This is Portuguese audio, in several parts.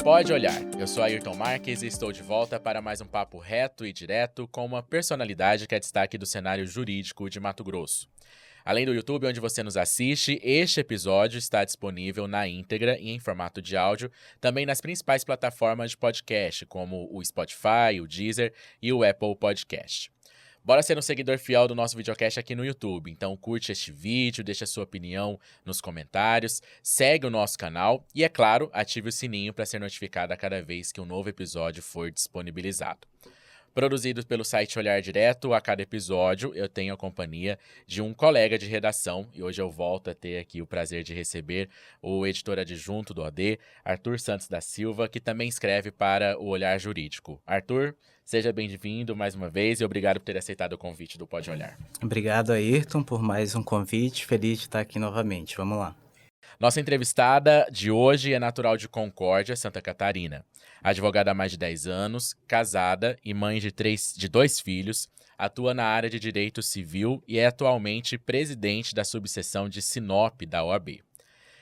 Pode olhar, eu sou Ayrton Marques e estou de volta para mais um papo reto e direto com uma personalidade que é destaque do cenário jurídico de Mato Grosso. Além do YouTube, onde você nos assiste, este episódio está disponível na íntegra e em formato de áudio, também nas principais plataformas de podcast, como o Spotify, o Deezer e o Apple Podcast. Bora ser um seguidor fiel do nosso videocast aqui no YouTube, então curte este vídeo, deixa a sua opinião nos comentários, segue o nosso canal e, é claro, ative o sininho para ser notificado a cada vez que um novo episódio for disponibilizado. Produzido pelo site Olhar Direto, a cada episódio eu tenho a companhia de um colega de redação e hoje eu volto a ter aqui o prazer de receber o editor adjunto do OD, Arthur Santos da Silva, que também escreve para o Olhar Jurídico. Arthur, seja bem-vindo mais uma vez e obrigado por ter aceitado o convite do Pode Olhar. Obrigado, Ayrton, por mais um convite. Feliz de estar aqui novamente. Vamos lá. Nossa entrevistada de hoje é natural de Concórdia, Santa Catarina. Advogada há mais de 10 anos, casada e mãe de 2 filhos, atua na área de direito civil e é atualmente presidente da subseção de Sinop da OAB.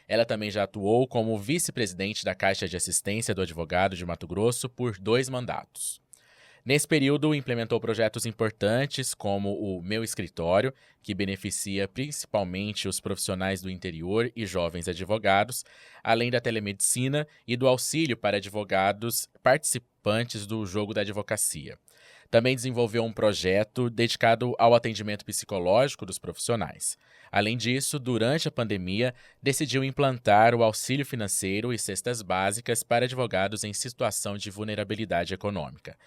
Ela também já atuou como vice-presidente da Caixa de Assistência do Advogado de Mato Grosso por 2 mandatos. Nesse período, implementou projetos importantes como o Meu Escritório, que beneficia principalmente os profissionais do interior e jovens advogados, além da telemedicina e do auxílio para advogados participantes do Jogo da Advocacia. Também desenvolveu um projeto dedicado ao atendimento psicológico dos profissionais. Além disso, durante a pandemia, decidiu implantar o auxílio financeiro e cestas básicas para advogados em situação de vulnerabilidade econômica.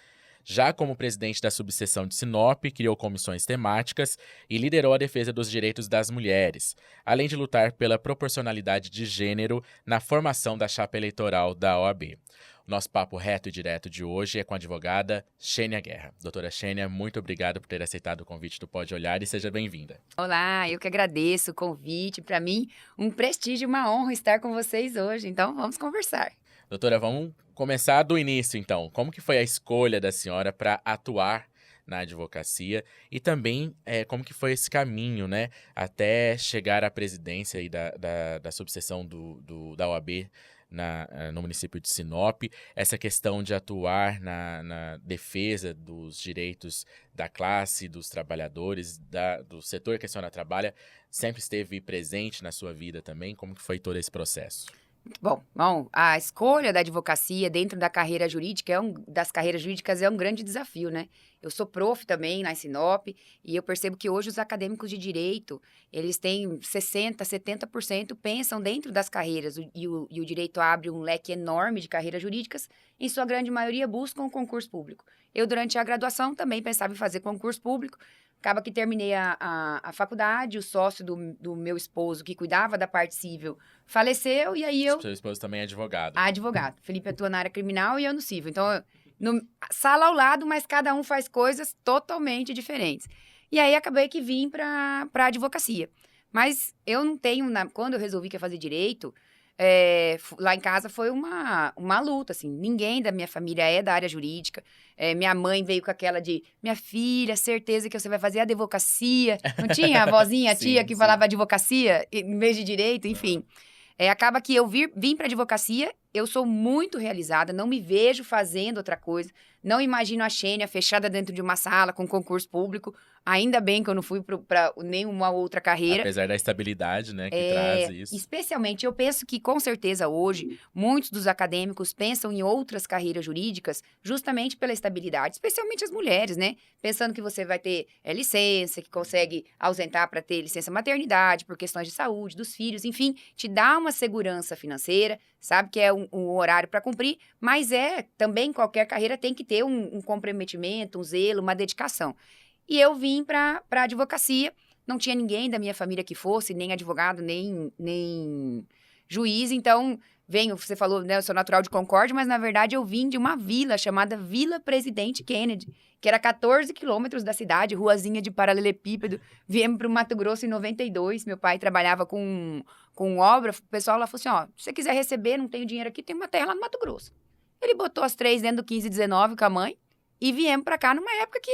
Já como presidente da subseção de Sinop, criou comissões temáticas e liderou a defesa dos direitos das mulheres, além de lutar pela proporcionalidade de gênero na formação da chapa eleitoral da OAB. O nosso papo reto e direto de hoje é com a advogada Xênia Guerra. Doutora Xênia, muito obrigado por ter aceitado o convite do Pode Olhar e seja bem-vinda. Olá, eu que agradeço o convite. Para mim, um prestígio e uma honra estar com vocês hoje. Então, vamos conversar. Doutora, vamos começar do início, então. Como que foi a escolha da senhora para atuar na advocacia e também como que foi esse caminho, né, até chegar à presidência aí da subseção da OAB no município de Sinop, essa questão de atuar na defesa dos direitos da classe, dos trabalhadores, do setor que a senhora trabalha, sempre esteve presente na sua vida também? Como que foi todo esse processo? Bom, a escolha da advocacia dentro da carreira jurídica, das carreiras jurídicas, é um grande desafio, né? Eu sou prof também na Sinop e eu percebo que hoje os acadêmicos de direito, eles têm 60%, 70% pensam dentro das carreiras e o direito abre um leque enorme de carreiras jurídicas, em sua grande maioria buscam um concurso público. Eu, durante a graduação, também pensava em fazer concurso público. Acaba que terminei a faculdade, o sócio do meu esposo, que cuidava da parte civil, faleceu, e aí eu... Seu esposo também é advogado. Advogado. Felipe atua na área criminal e eu no civil. Então, sala ao lado, mas cada um faz coisas totalmente diferentes. E aí, acabei que vim para a advocacia. Mas eu não tenho... Quando eu resolvi que ia fazer direito... lá em casa foi uma luta, assim, ninguém da minha família é da área jurídica, minha mãe veio com aquela de, minha filha, certeza que você vai fazer advocacia, não tinha a vozinha, a tia que falava advocacia em vez de direito, enfim. Acaba que eu vim para advocacia, eu sou muito realizada, não me vejo fazendo outra coisa, não imagino a Xênia fechada dentro de uma sala com concurso público, ainda bem que eu não fui para nenhuma outra carreira. Apesar da estabilidade, né, que traz isso. Especialmente, eu penso que, com certeza, hoje, muitos dos acadêmicos pensam em outras carreiras jurídicas justamente pela estabilidade, especialmente as mulheres, né? Pensando que você vai ter licença, que consegue ausentar para ter licença maternidade, por questões de saúde, dos filhos, enfim, te dá uma segurança financeira, sabe que é um horário para cumprir, mas também qualquer carreira tem que ter um comprometimento, um zelo, uma dedicação. E eu vim para a advocacia, não tinha ninguém da minha família que fosse, nem advogado, nem juiz, então você falou, né, eu sou natural de Concórdia, mas na verdade eu vim de uma vila chamada Vila Presidente Kennedy, que era 14 quilômetros da cidade, ruazinha de paralelepípedo, viemos para o Mato Grosso em 92, meu pai trabalhava com obra, o pessoal lá falou assim, ó, se você quiser receber, não tenho dinheiro aqui, tem uma terra lá no Mato Grosso. Ele botou as 3 dentro do 1519 com a mãe e viemos para cá numa época que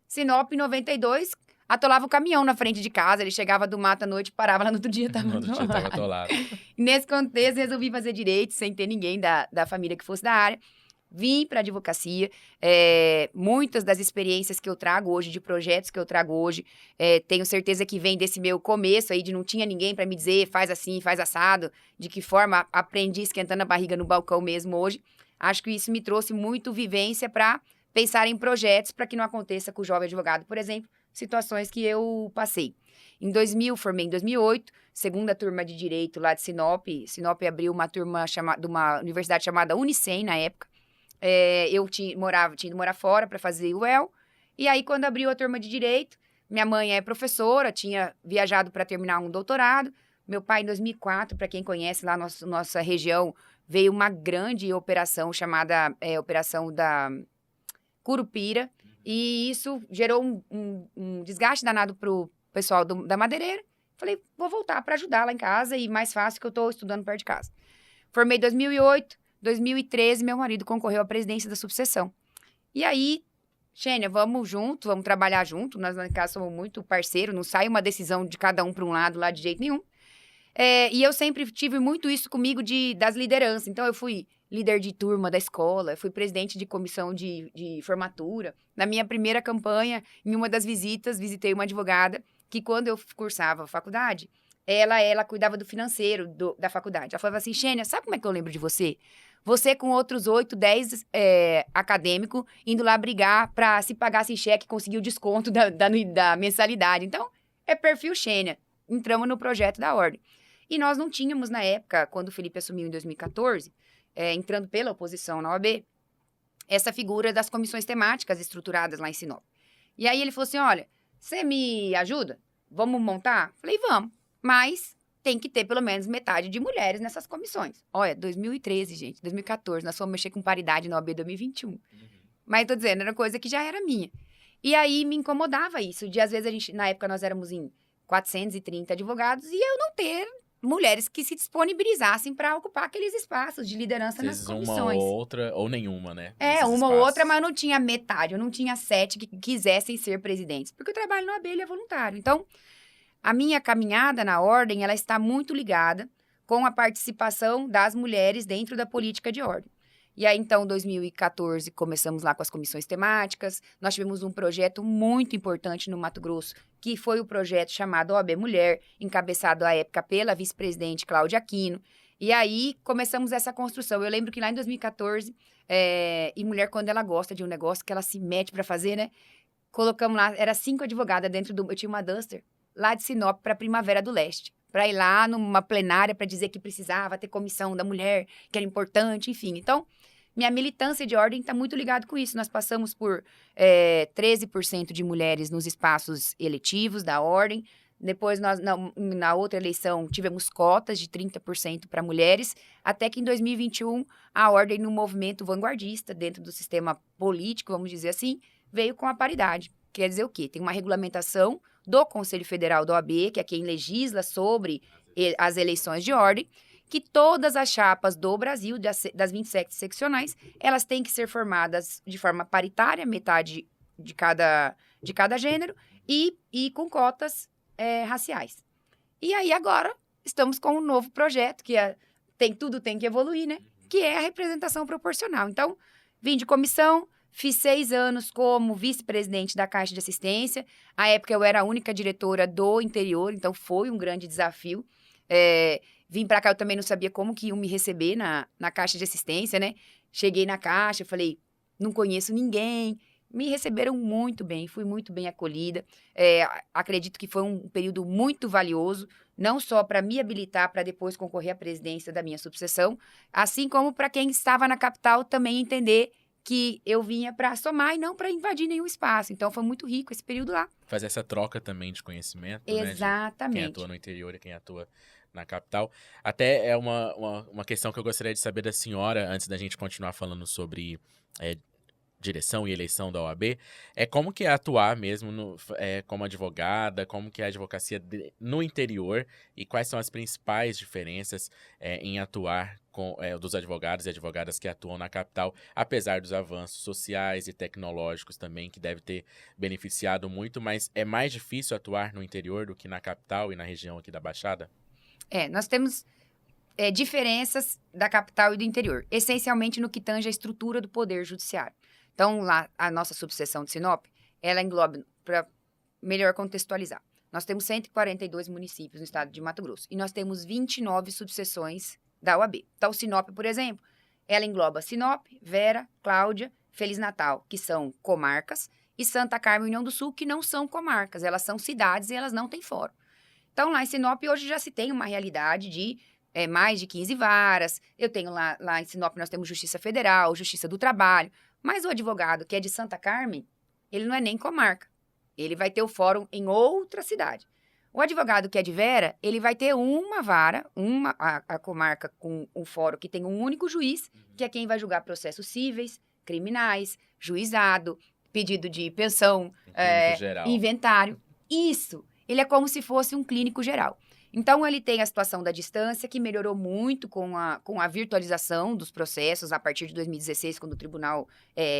Sinop, em 92, atolava o caminhão na frente de casa, ele chegava do mato à noite, parava lá no outro dia, tava No outro dia tava atolado. atolado. Nesse contexto, resolvi fazer direito, sem ter ninguém da família que fosse da área. Vim para a advocacia. Muitas das experiências que eu trago hoje, de projetos que eu trago hoje, tenho certeza que vem desse meu começo aí, de não tinha ninguém para me dizer, faz assim, faz assado, de que forma aprendi esquentando a barriga no balcão mesmo hoje. Acho que isso me trouxe muito vivência para pensar em projetos para que não aconteça com o jovem advogado, por exemplo, situações que eu passei. Formei em 2008, segunda turma de Direito lá de Sinop. Sinop abriu uma turma de uma universidade chamada Unicem, na época. Eu tinha ido morar fora para fazer o UEL. E aí, quando abriu a turma de Direito, minha mãe é professora, tinha viajado para terminar um doutorado. Meu pai, em 2004, para quem conhece lá nossa região, veio uma grande operação chamada Operação da Curupira. E isso gerou um desgaste danado pro pessoal da madeireira. Falei, vou voltar para ajudar lá em casa e mais fácil que eu estou estudando perto de casa. Formei em 2008, 2013, meu marido concorreu à presidência da subseção. E aí, Xênia, vamos junto, vamos trabalhar junto. Nós lá em casa somos muito parceiros, não sai uma decisão de cada um para um lado lá de jeito nenhum. E eu sempre tive muito isso comigo das lideranças. Então, eu fui líder de turma da escola, eu fui presidente de comissão de formatura. Na minha primeira campanha, em uma das visitas, visitei uma advogada que, quando eu cursava a faculdade, ela cuidava do financeiro da faculdade. Ela falava assim, Xênia, sabe como é que eu lembro de você? Você com outros 8, 10 acadêmicos, indo lá brigar para se pagasse em cheque, conseguir o desconto da mensalidade. Então, é perfil Xênia. Entramos no projeto da ordem. E nós não tínhamos, na época, quando o Felipe assumiu em 2014, entrando pela oposição na OAB, essa figura das comissões temáticas estruturadas lá em Sinop. E aí ele falou assim, olha, você me ajuda? Vamos montar? Falei, vamos. Mas tem que ter pelo menos metade de mulheres nessas comissões. Olha, 2013, gente, 2014, nós fomos mexer com paridade na OAB 2021. Mas tô dizendo, era coisa que já era minha. E aí me incomodava isso, de às vezes na época nós éramos em 430 advogados e eu não ter mulheres que se disponibilizassem para ocupar aqueles espaços de liderança nas comissões. Uma ou outra, ou nenhuma, né? Uma ou outra, mas eu não tinha metade, eu não tinha 7 que quisessem ser presidentes, porque o trabalho na OAB é voluntário. Então, a minha caminhada na ordem, ela está muito ligada com a participação das mulheres dentro da política de ordem. E aí, então, em 2014, começamos lá com as comissões temáticas. Nós tivemos um projeto muito importante no Mato Grosso, que foi o projeto chamado OAB Mulher, encabeçado à época pela vice-presidente Cláudia Aquino. E aí, começamos essa construção. Eu lembro que lá em 2014, e mulher, quando ela gosta de um negócio que ela se mete para fazer, né? Colocamos lá, era 5 advogadas eu tinha uma Duster, lá de Sinop para Primavera do Leste, para ir lá numa plenária para dizer que precisava ter comissão da mulher, que era importante, enfim. Então, minha militância de ordem está muito ligada com isso. Nós passamos por 13% de mulheres nos espaços eletivos da ordem. Depois, nós, na outra eleição, tivemos cotas de 30% para mulheres, até que em 2021, a ordem, no movimento vanguardista, dentro do sistema político, vamos dizer assim, veio com a paridade. Quer dizer o quê? Tem uma regulamentação do Conselho Federal da OAB, que é quem legisla sobre as eleições de ordem, que todas as chapas do Brasil, das 27 seccionais, elas têm que ser formadas de forma paritária, metade de cada gênero, e com cotas raciais. E aí, agora, estamos com um novo projeto, que tudo tem que evoluir, né? Que é a representação proporcional. Então, vim de comissão, fiz 6 anos como vice-presidente da Caixa de Assistência. À época, eu era a única diretora do interior, então foi um grande desafio. Vim pra cá, eu também não sabia como que iam me receber na Caixa de Assistência, né? Cheguei na Caixa, falei, não conheço ninguém. Me receberam muito bem, fui muito bem acolhida. Acredito que foi um período muito valioso, não só para me habilitar para depois concorrer à presidência da minha subseção, assim como para quem estava na capital também entender que eu vinha para somar e não para invadir nenhum espaço. Então, foi muito rico esse período lá. Fazer essa troca também de conhecimento, exatamente, né? De quem atua no interior e quem atua na capital. Até é uma questão que eu gostaria de saber da senhora, antes da gente continuar falando sobre direção e eleição da OAB, como que é atuar mesmo como advogada, como que é a advocacia no interior e quais são as principais diferenças em atuar dos advogados e advogadas que atuam na capital, apesar dos avanços sociais e tecnológicos também, que deve ter beneficiado muito, mas é mais difícil atuar no interior do que na capital e na região aqui da Baixada? Nós temos diferenças da capital e do interior, essencialmente no que tange a estrutura do poder judiciário. Então, lá, a nossa subseção de Sinop, ela engloba, para melhor contextualizar, nós temos 142 municípios no estado de Mato Grosso e nós temos 29 subseções da OAB. Então, Sinop, por exemplo, ela engloba Sinop, Vera, Cláudia, Feliz Natal, que são comarcas, e Santa Carmen e União do Sul, que não são comarcas, elas são cidades e elas não têm fórum. Então, lá em Sinop, hoje já se tem uma realidade de mais de 15 varas. Eu tenho lá em Sinop, nós temos Justiça Federal, Justiça do Trabalho. Mas o advogado que é de Santa Carmen, ele não é nem comarca. Ele vai ter o fórum em outra cidade. O advogado que é de Vera, ele vai ter uma vara, a comarca com o fórum que tem um único juiz, que é quem vai julgar processos cíveis, criminais, juizado, pedido de pensão, geral. inventário. Isso, ele é como se fosse um clínico geral. Então, ele tem a situação da distância, que melhorou muito com a virtualização dos processos a partir de 2016, quando o tribunal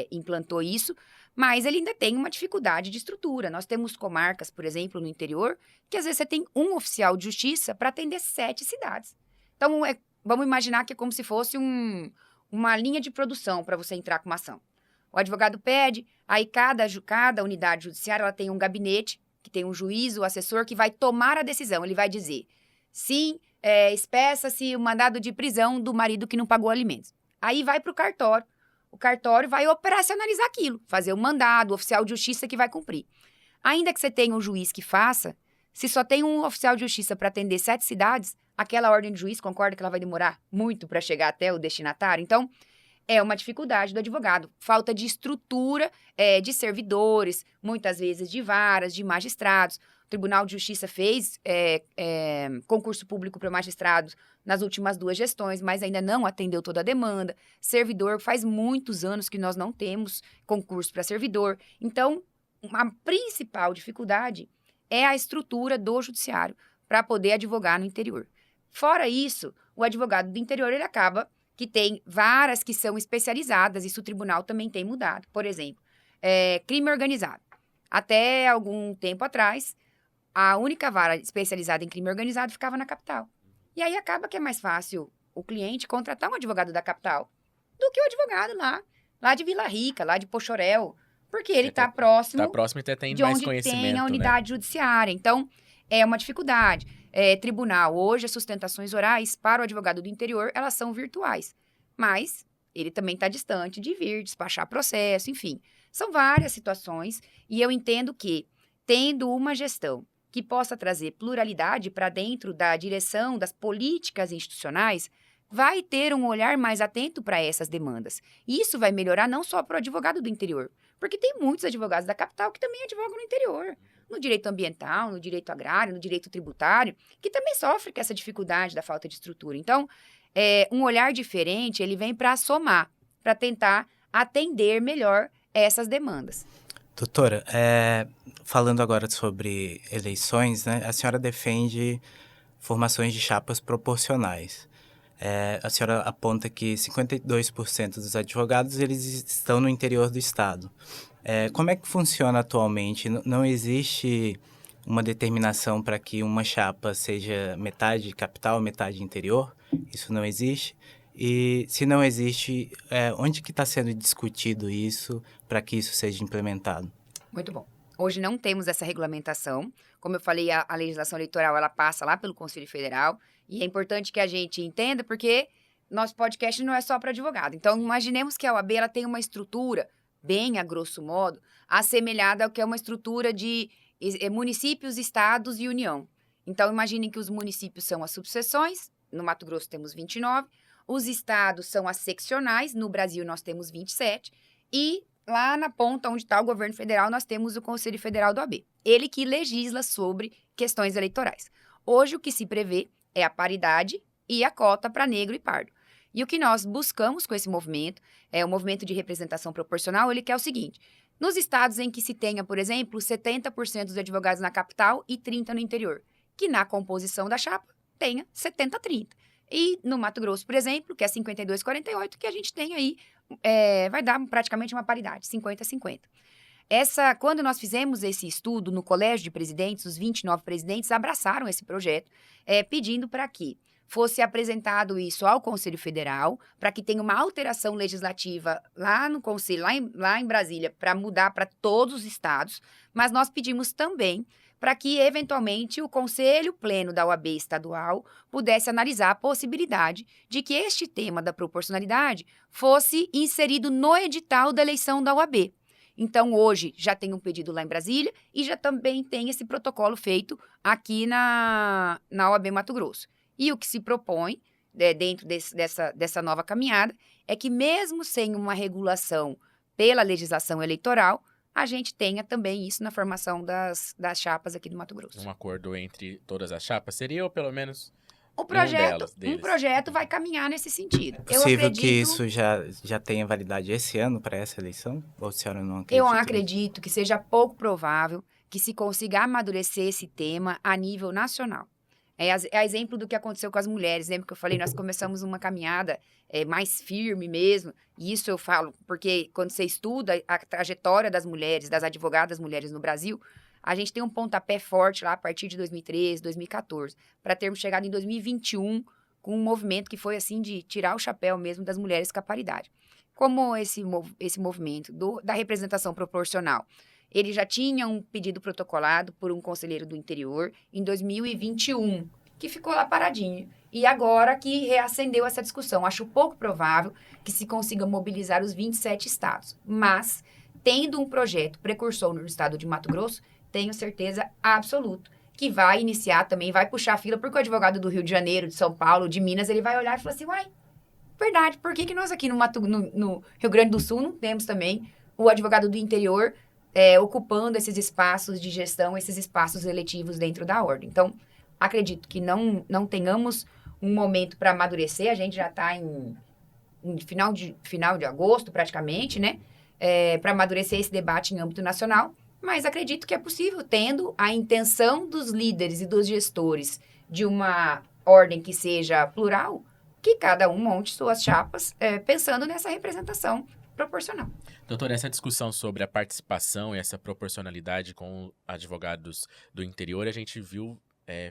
implantou isso, mas ele ainda tem uma dificuldade de estrutura. Nós temos comarcas, por exemplo, no interior, que às vezes você tem um oficial de justiça para atender 7 cidades. Então, vamos imaginar que é como se fosse uma linha de produção para você entrar com uma ação. O advogado pede, aí cada unidade judiciária ela tem um gabinete, que tem um juiz, o assessor, que vai tomar a decisão. Ele vai dizer, sim, espeça-se o mandado de prisão do marido que não pagou alimentos. Aí vai para o cartório. O cartório vai operacionalizar aquilo, fazer o mandado, o oficial de justiça que vai cumprir. Ainda que você tenha um juiz que faça, se só tem um oficial de justiça para atender 7 cidades, aquela ordem de juiz, concorda que ela vai demorar muito para chegar até o destinatário? Então, é uma dificuldade do advogado. Falta de estrutura de servidores, muitas vezes de varas, de magistrados. O Tribunal de Justiça fez concurso público para magistrados nas últimas 2 gestões, mas ainda não atendeu toda a demanda. Servidor, faz muitos anos que nós não temos concurso para servidor. Então, a principal dificuldade é a estrutura do judiciário para poder advogar no interior. Fora isso, o advogado do interior ele acaba que tem varas que são especializadas, isso o tribunal também tem mudado. Por exemplo, crime organizado. Até algum tempo atrás, a única vara especializada em crime organizado ficava na capital. E aí acaba que é mais fácil o cliente contratar um advogado da capital do que o advogado lá de Vila Rica, lá de Poxoréu, porque ele está próximo, e até tem de mais onde conhecimento, tem a unidade judiciária. Então, é uma dificuldade. Tribunal, hoje as sustentações orais para o advogado do interior, elas são virtuais. Mas ele também está distante de vir, despachar processo, enfim. São várias situações e eu entendo que, tendo uma gestão que possa trazer pluralidade para dentro da direção das políticas institucionais, vai ter um olhar mais atento para essas demandas. E isso vai melhorar não só para o advogado do interior, porque tem muitos advogados da capital que também advogam no interior. No direito ambiental, no direito agrário, no direito tributário, que também sofre com essa dificuldade da falta de estrutura. Então, um olhar diferente, ele vem para somar, para tentar atender melhor essas demandas. Doutora, falando agora sobre eleições, né, a senhora defende formações de chapas proporcionais. A senhora aponta que 52% dos advogados eles estão no interior do estado. Como é que funciona atualmente? Não existe uma determinação para que uma chapa seja metade capital, metade interior? Isso não existe? E se não existe, onde que está sendo discutido isso para que isso seja implementado? Muito bom. Hoje não temos essa regulamentação. Como eu falei, a legislação eleitoral ela passa lá pelo Conselho Federal e é importante que a gente entenda porque nosso podcast não é só para advogado. Então, imaginemos que a OAB ela tem uma estrutura, bem a grosso modo, assemelhada ao que é uma estrutura de municípios, estados e União. Então, imaginem que os municípios são as subseções, no Mato Grosso temos 29, os estados são as seccionais, no Brasil nós temos 27, e lá na ponta onde está o governo federal, nós temos o Conselho Federal do OAB. Ele que legisla sobre questões eleitorais. Hoje, o que se prevê é a paridade e a cota para negro e pardo. E o que nós buscamos com esse movimento, o movimento de representação proporcional, ele quer o seguinte: nos estados em que se tenha, por exemplo, 70% dos advogados na capital e 30% no interior, que na composição da chapa tenha 70-30. E no Mato Grosso, por exemplo, que é 52-48, que a gente tem aí, vai dar praticamente uma paridade, 50-50. Quando nós fizemos esse estudo no Colégio de Presidentes, os 29 presidentes abraçaram esse projeto, pedindo para que fosse apresentado isso ao Conselho Federal, para que tenha uma alteração legislativa lá no Conselho, lá em Brasília, para mudar para todos os estados, mas nós pedimos também para que, eventualmente, o Conselho Pleno da OAB estadual pudesse analisar a possibilidade de que este tema da proporcionalidade fosse inserido no edital da eleição da OAB. Então, hoje, já tem um pedido lá em Brasília e já também tem esse protocolo feito aqui na OAB Mato Grosso. E o que se propõe, dentro dessa nova caminhada, é que mesmo sem uma regulação pela legislação eleitoral, a gente tenha também isso na formação das chapas aqui do Mato Grosso. Um acordo entre todas as chapas seria, ou pelo menos, um projeto vai caminhar nesse sentido. É possível que isso já tenha validade esse ano para essa eleição? Ou a senhora não acredita? Eu acredito que seja pouco provável que se consiga amadurecer esse tema a nível nacional. É exemplo do que aconteceu com as mulheres. Lembra que eu falei, nós começamos uma caminhada mais firme mesmo. E isso eu falo porque quando você estuda a trajetória das mulheres, das advogadas mulheres no Brasil, a gente tem um pontapé forte lá a partir de 2013, 2014, para termos chegado em 2021 com um movimento que foi assim de tirar o chapéu mesmo das mulheres com a paridade. Como esse movimento da representação proporcional, ele já tinha um pedido protocolado por um conselheiro do interior em 2021, que ficou lá paradinho. E agora que reacendeu essa discussão. Acho pouco provável que se consiga mobilizar os 27 estados. Mas, tendo um projeto precursor no estado de Mato Grosso, tenho certeza absoluta que vai iniciar também, vai puxar a fila, porque o advogado do Rio de Janeiro, de São Paulo, de Minas, ele vai olhar e falar assim, uai, verdade, por que nós aqui no Rio Grande do Sul não temos também o advogado do interior ocupando esses espaços de gestão, esses espaços eletivos dentro da ordem? Então, acredito que não tenhamos um momento para amadurecer, a gente já está em final de agosto, praticamente, né? Para amadurecer esse debate em âmbito nacional, mas acredito que é possível, tendo a intenção dos líderes e dos gestores de uma ordem que seja plural, que cada um monte suas chapas pensando nessa representação proporcional. Doutora, essa discussão sobre a participação e essa proporcionalidade com advogados do interior, a gente viu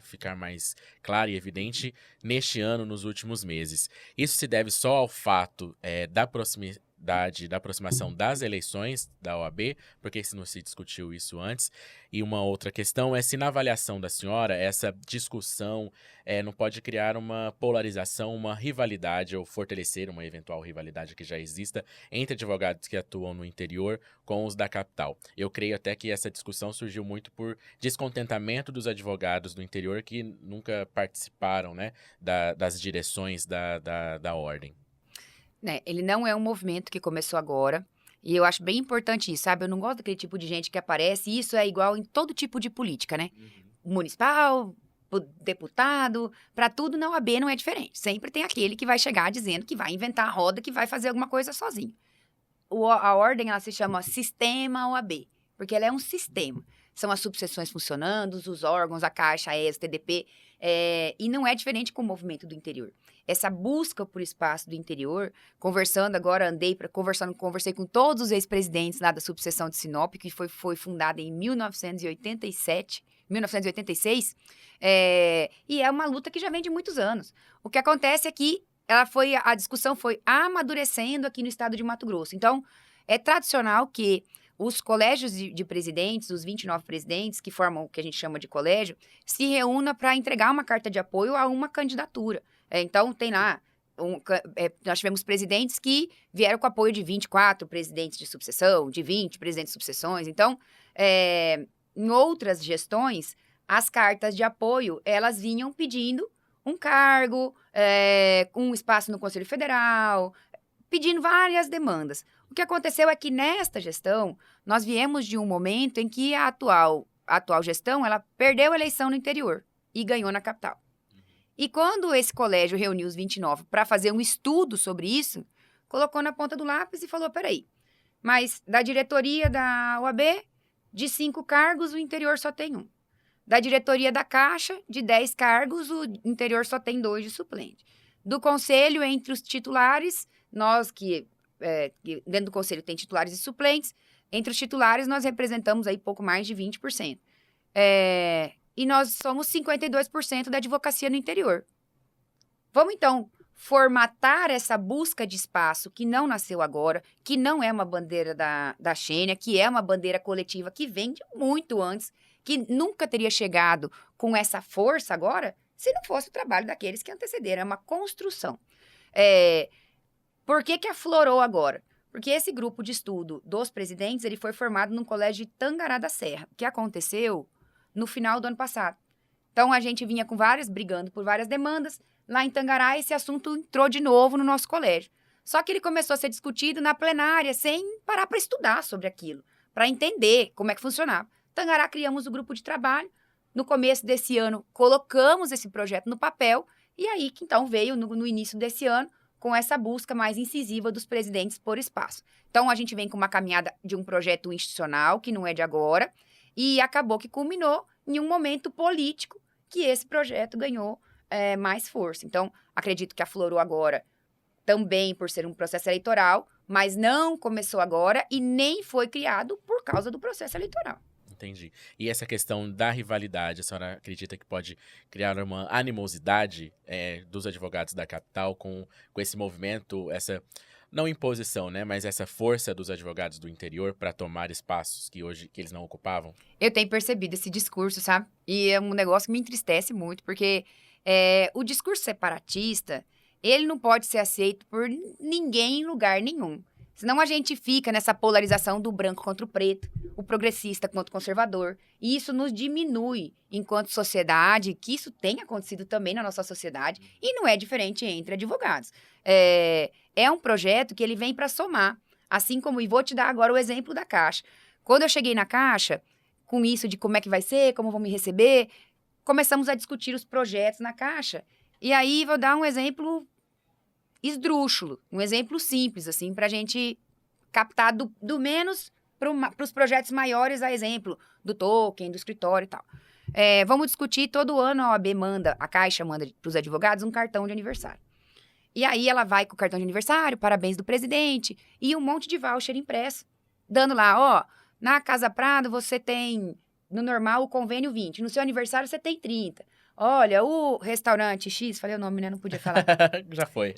ficar mais clara e evidente neste ano, nos últimos meses. Isso se deve só ao fato da aproximação das eleições da OAB, porque se não se discutiu isso antes. E uma outra questão é se, na avaliação da senhora, essa discussão não pode criar uma polarização, uma rivalidade, ou fortalecer uma eventual rivalidade que já exista entre advogados que atuam no interior com os da capital. Eu creio até que essa discussão surgiu muito por descontentamento dos advogados do interior que nunca participaram, né, das direções da ordem. Ele não é um movimento que começou agora, e eu acho bem importante isso, sabe? Eu não gosto daquele tipo de gente que aparece, e isso é igual em todo tipo de política, né? Municipal, deputado, para tudo na OAB não é diferente. Sempre tem aquele que vai chegar dizendo que vai inventar a roda, que vai fazer alguma coisa sozinho. A ordem, ela se chama Sistema OAB, porque ela é um sistema. São as subseções funcionando, os órgãos, a Caixa, a ES, TDP, e não é diferente com o movimento do interior. Essa busca por espaço do interior, conversando agora, conversei com todos os ex-presidentes lá da subseção de Sinop, que foi fundada em 1986, e é uma luta que já vem de muitos anos. O que acontece é que a discussão foi amadurecendo aqui no estado de Mato Grosso. Então, é tradicional que os colégios de presidentes, os 29 presidentes, que formam o que a gente chama de colégio, se reúnam para entregar uma carta de apoio a uma candidatura. Então, tem lá, nós tivemos presidentes que vieram com apoio de 24 presidentes de subseção, de 20 presidentes de subseções. Então, em outras gestões, as cartas de apoio, elas vinham pedindo um cargo, um espaço no Conselho Federal, pedindo várias demandas. O que aconteceu é que, nesta gestão, nós viemos de um momento em que a atual gestão, ela perdeu a eleição no interior e ganhou na capital. E quando esse colégio reuniu os 29 para fazer um estudo sobre isso, colocou na ponta do lápis e falou, peraí, mas da diretoria da OAB, de 5 cargos, o interior só tem 1. Da diretoria da Caixa, de 10 cargos, o interior só tem 2 de suplente. Do conselho, entre os titulares, nós que dentro do conselho tem titulares e suplentes, entre os titulares nós representamos aí pouco mais de 20%. E nós somos 52% da advocacia no interior. Vamos, então, formatar essa busca de espaço que não nasceu agora, que não é uma bandeira da Xênia, que é uma bandeira coletiva que vem de muito antes, que nunca teria chegado com essa força agora, se não fosse o trabalho daqueles que antecederam. É uma construção. Por que aflorou agora? Porque esse grupo de estudo dos presidentes, ele foi formado no colégio de Tangará da Serra, que aconteceu no final do ano passado. Então, a gente vinha brigando por várias demandas. Lá em Tangará, esse assunto entrou de novo no nosso colégio. Só que ele começou a ser discutido na plenária, sem parar para estudar sobre aquilo, para entender como é que funcionava. Tangará, criamos o grupo de trabalho. No começo desse ano, colocamos esse projeto no papel. E aí, que então veio, no início desse ano, com essa busca mais incisiva dos presidentes por espaço. Então, a gente vem com uma caminhada de um projeto institucional, que não é de agora, e acabou que culminou em um momento político que esse projeto ganhou mais força. Então, acredito que aflorou agora também por ser um processo eleitoral, mas não começou agora e nem foi criado por causa do processo eleitoral. Entendi. E essa questão da rivalidade, a senhora acredita que pode criar uma animosidade dos advogados da capital com esse movimento, essa, não imposição, né, mas essa força dos advogados do interior para tomar espaços que eles não ocupavam? Eu tenho percebido esse discurso, sabe? E é um negócio que me entristece muito, porque o discurso separatista, ele não pode ser aceito por ninguém em lugar nenhum. Senão a gente fica nessa polarização do branco contra o preto, o progressista contra o conservador. E isso nos diminui enquanto sociedade, que isso tem acontecido também na nossa sociedade, e não é diferente entre advogados. É um projeto que ele vem para somar, assim como, e vou te dar agora o exemplo da Caixa. Quando eu cheguei na Caixa, com isso de como é que vai ser, como vão me receber, começamos a discutir os projetos na Caixa. E aí, vou dar um exemplo esdrúxulo, um exemplo simples, assim, para a gente captar do menos para os projetos maiores, a exemplo do token, do escritório e tal. Vamos discutir, todo ano a OAB a Caixa manda para os advogados um cartão de aniversário. E aí ela vai com o cartão de aniversário, parabéns do presidente, e um monte de voucher impresso, dando lá, na Casa Prado você tem, no normal, o convênio 20, no seu aniversário você tem 30. Olha, o restaurante X, falei o nome, né? Não podia falar. Já foi.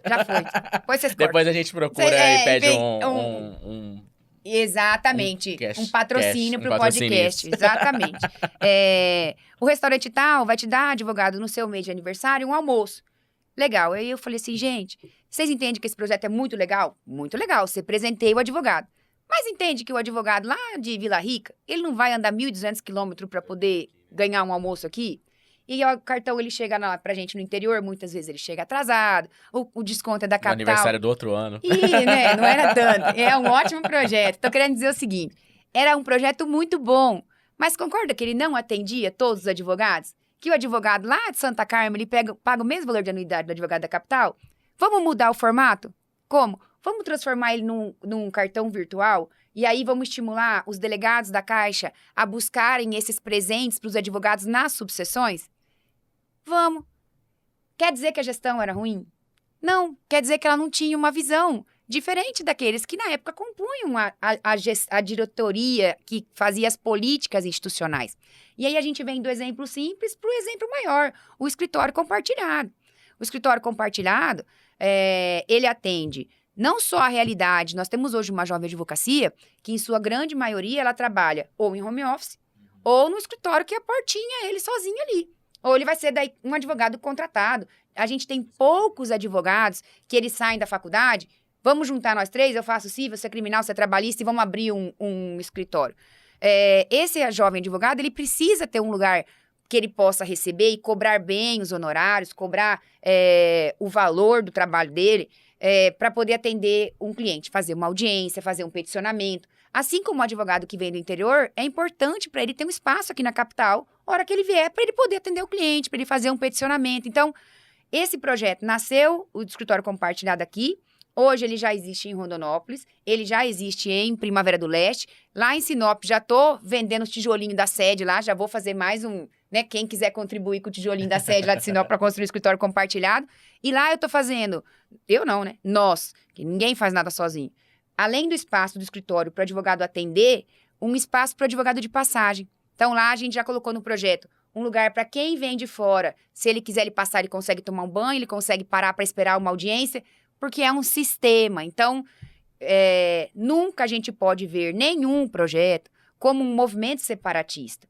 Depois vocês cortam. Depois a gente procura e pede um Exatamente. Um patrocínio para o podcast. Isso. Exatamente. O restaurante tal vai te dar, advogado, no seu mês de aniversário, um almoço. Legal. Aí eu falei assim, gente, vocês entendem que esse projeto é muito legal? Muito legal. Você presenteia o advogado. Mas entende que o advogado lá de Vila Rica, ele não vai andar 1.200 quilômetros para poder ganhar um almoço aqui? E o cartão, ele chega pra gente no interior, muitas vezes ele chega atrasado, o desconto é da capital. No aniversário do outro ano. Né, não era tanto. É um ótimo projeto. Tô querendo dizer o seguinte, era um projeto muito bom, mas concorda que ele não atendia todos os advogados? Que o advogado lá de Santa Carmen, ele paga o mesmo valor de anuidade do advogado da capital? Vamos mudar o formato? Como? Vamos transformar ele num cartão virtual? E aí vamos estimular os delegados da Caixa a buscarem esses presentes para os advogados nas subseções? Vamos. Quer dizer que a gestão era ruim? Não. Quer dizer que ela não tinha uma visão diferente daqueles que, na época, compunham a diretoria que fazia as políticas institucionais. E aí a gente vem do exemplo simples para o exemplo maior, o escritório compartilhado. O escritório compartilhado, ele atende não só a realidade. Nós temos hoje uma jovem advocacia que, em sua grande maioria, ela trabalha ou em home office ou no escritório que é a portinha, ele sozinho ali. Ou ele vai ser daí um advogado contratado. A gente tem poucos advogados que eles saem da faculdade. Vamos juntar nós três, eu faço civil, você é criminal, você é trabalhista e vamos abrir um escritório. Esse jovem advogado, ele precisa ter um lugar que ele possa receber e cobrar bem os honorários, cobrar o valor do trabalho dele, para poder atender um cliente, fazer uma audiência, fazer um peticionamento. Assim como o advogado que vem do interior, é importante para ele ter um espaço aqui na capital, hora que ele vier, para ele poder atender o cliente, para ele fazer um peticionamento. Então, Esse projeto nasceu, o escritório compartilhado aqui, hoje ele já existe em Rondonópolis, ele já existe em Primavera do Leste, lá em Sinop já tô vendendo os tijolinhos da sede lá, já vou fazer mais um, né, quem quiser contribuir com o tijolinho da sede lá de Sinop para construir o escritório compartilhado, e lá eu tô fazendo, eu não, né, nós, que ninguém faz nada sozinho, além do espaço do escritório para o advogado atender, um espaço para o advogado de passagem. Então lá a gente já colocou no projeto um lugar para quem vem de fora, se ele quiser ele passar, ele consegue tomar um banho, ele consegue parar para esperar uma audiência, porque é um sistema. Então, nunca a gente pode ver nenhum projeto como um movimento separatista.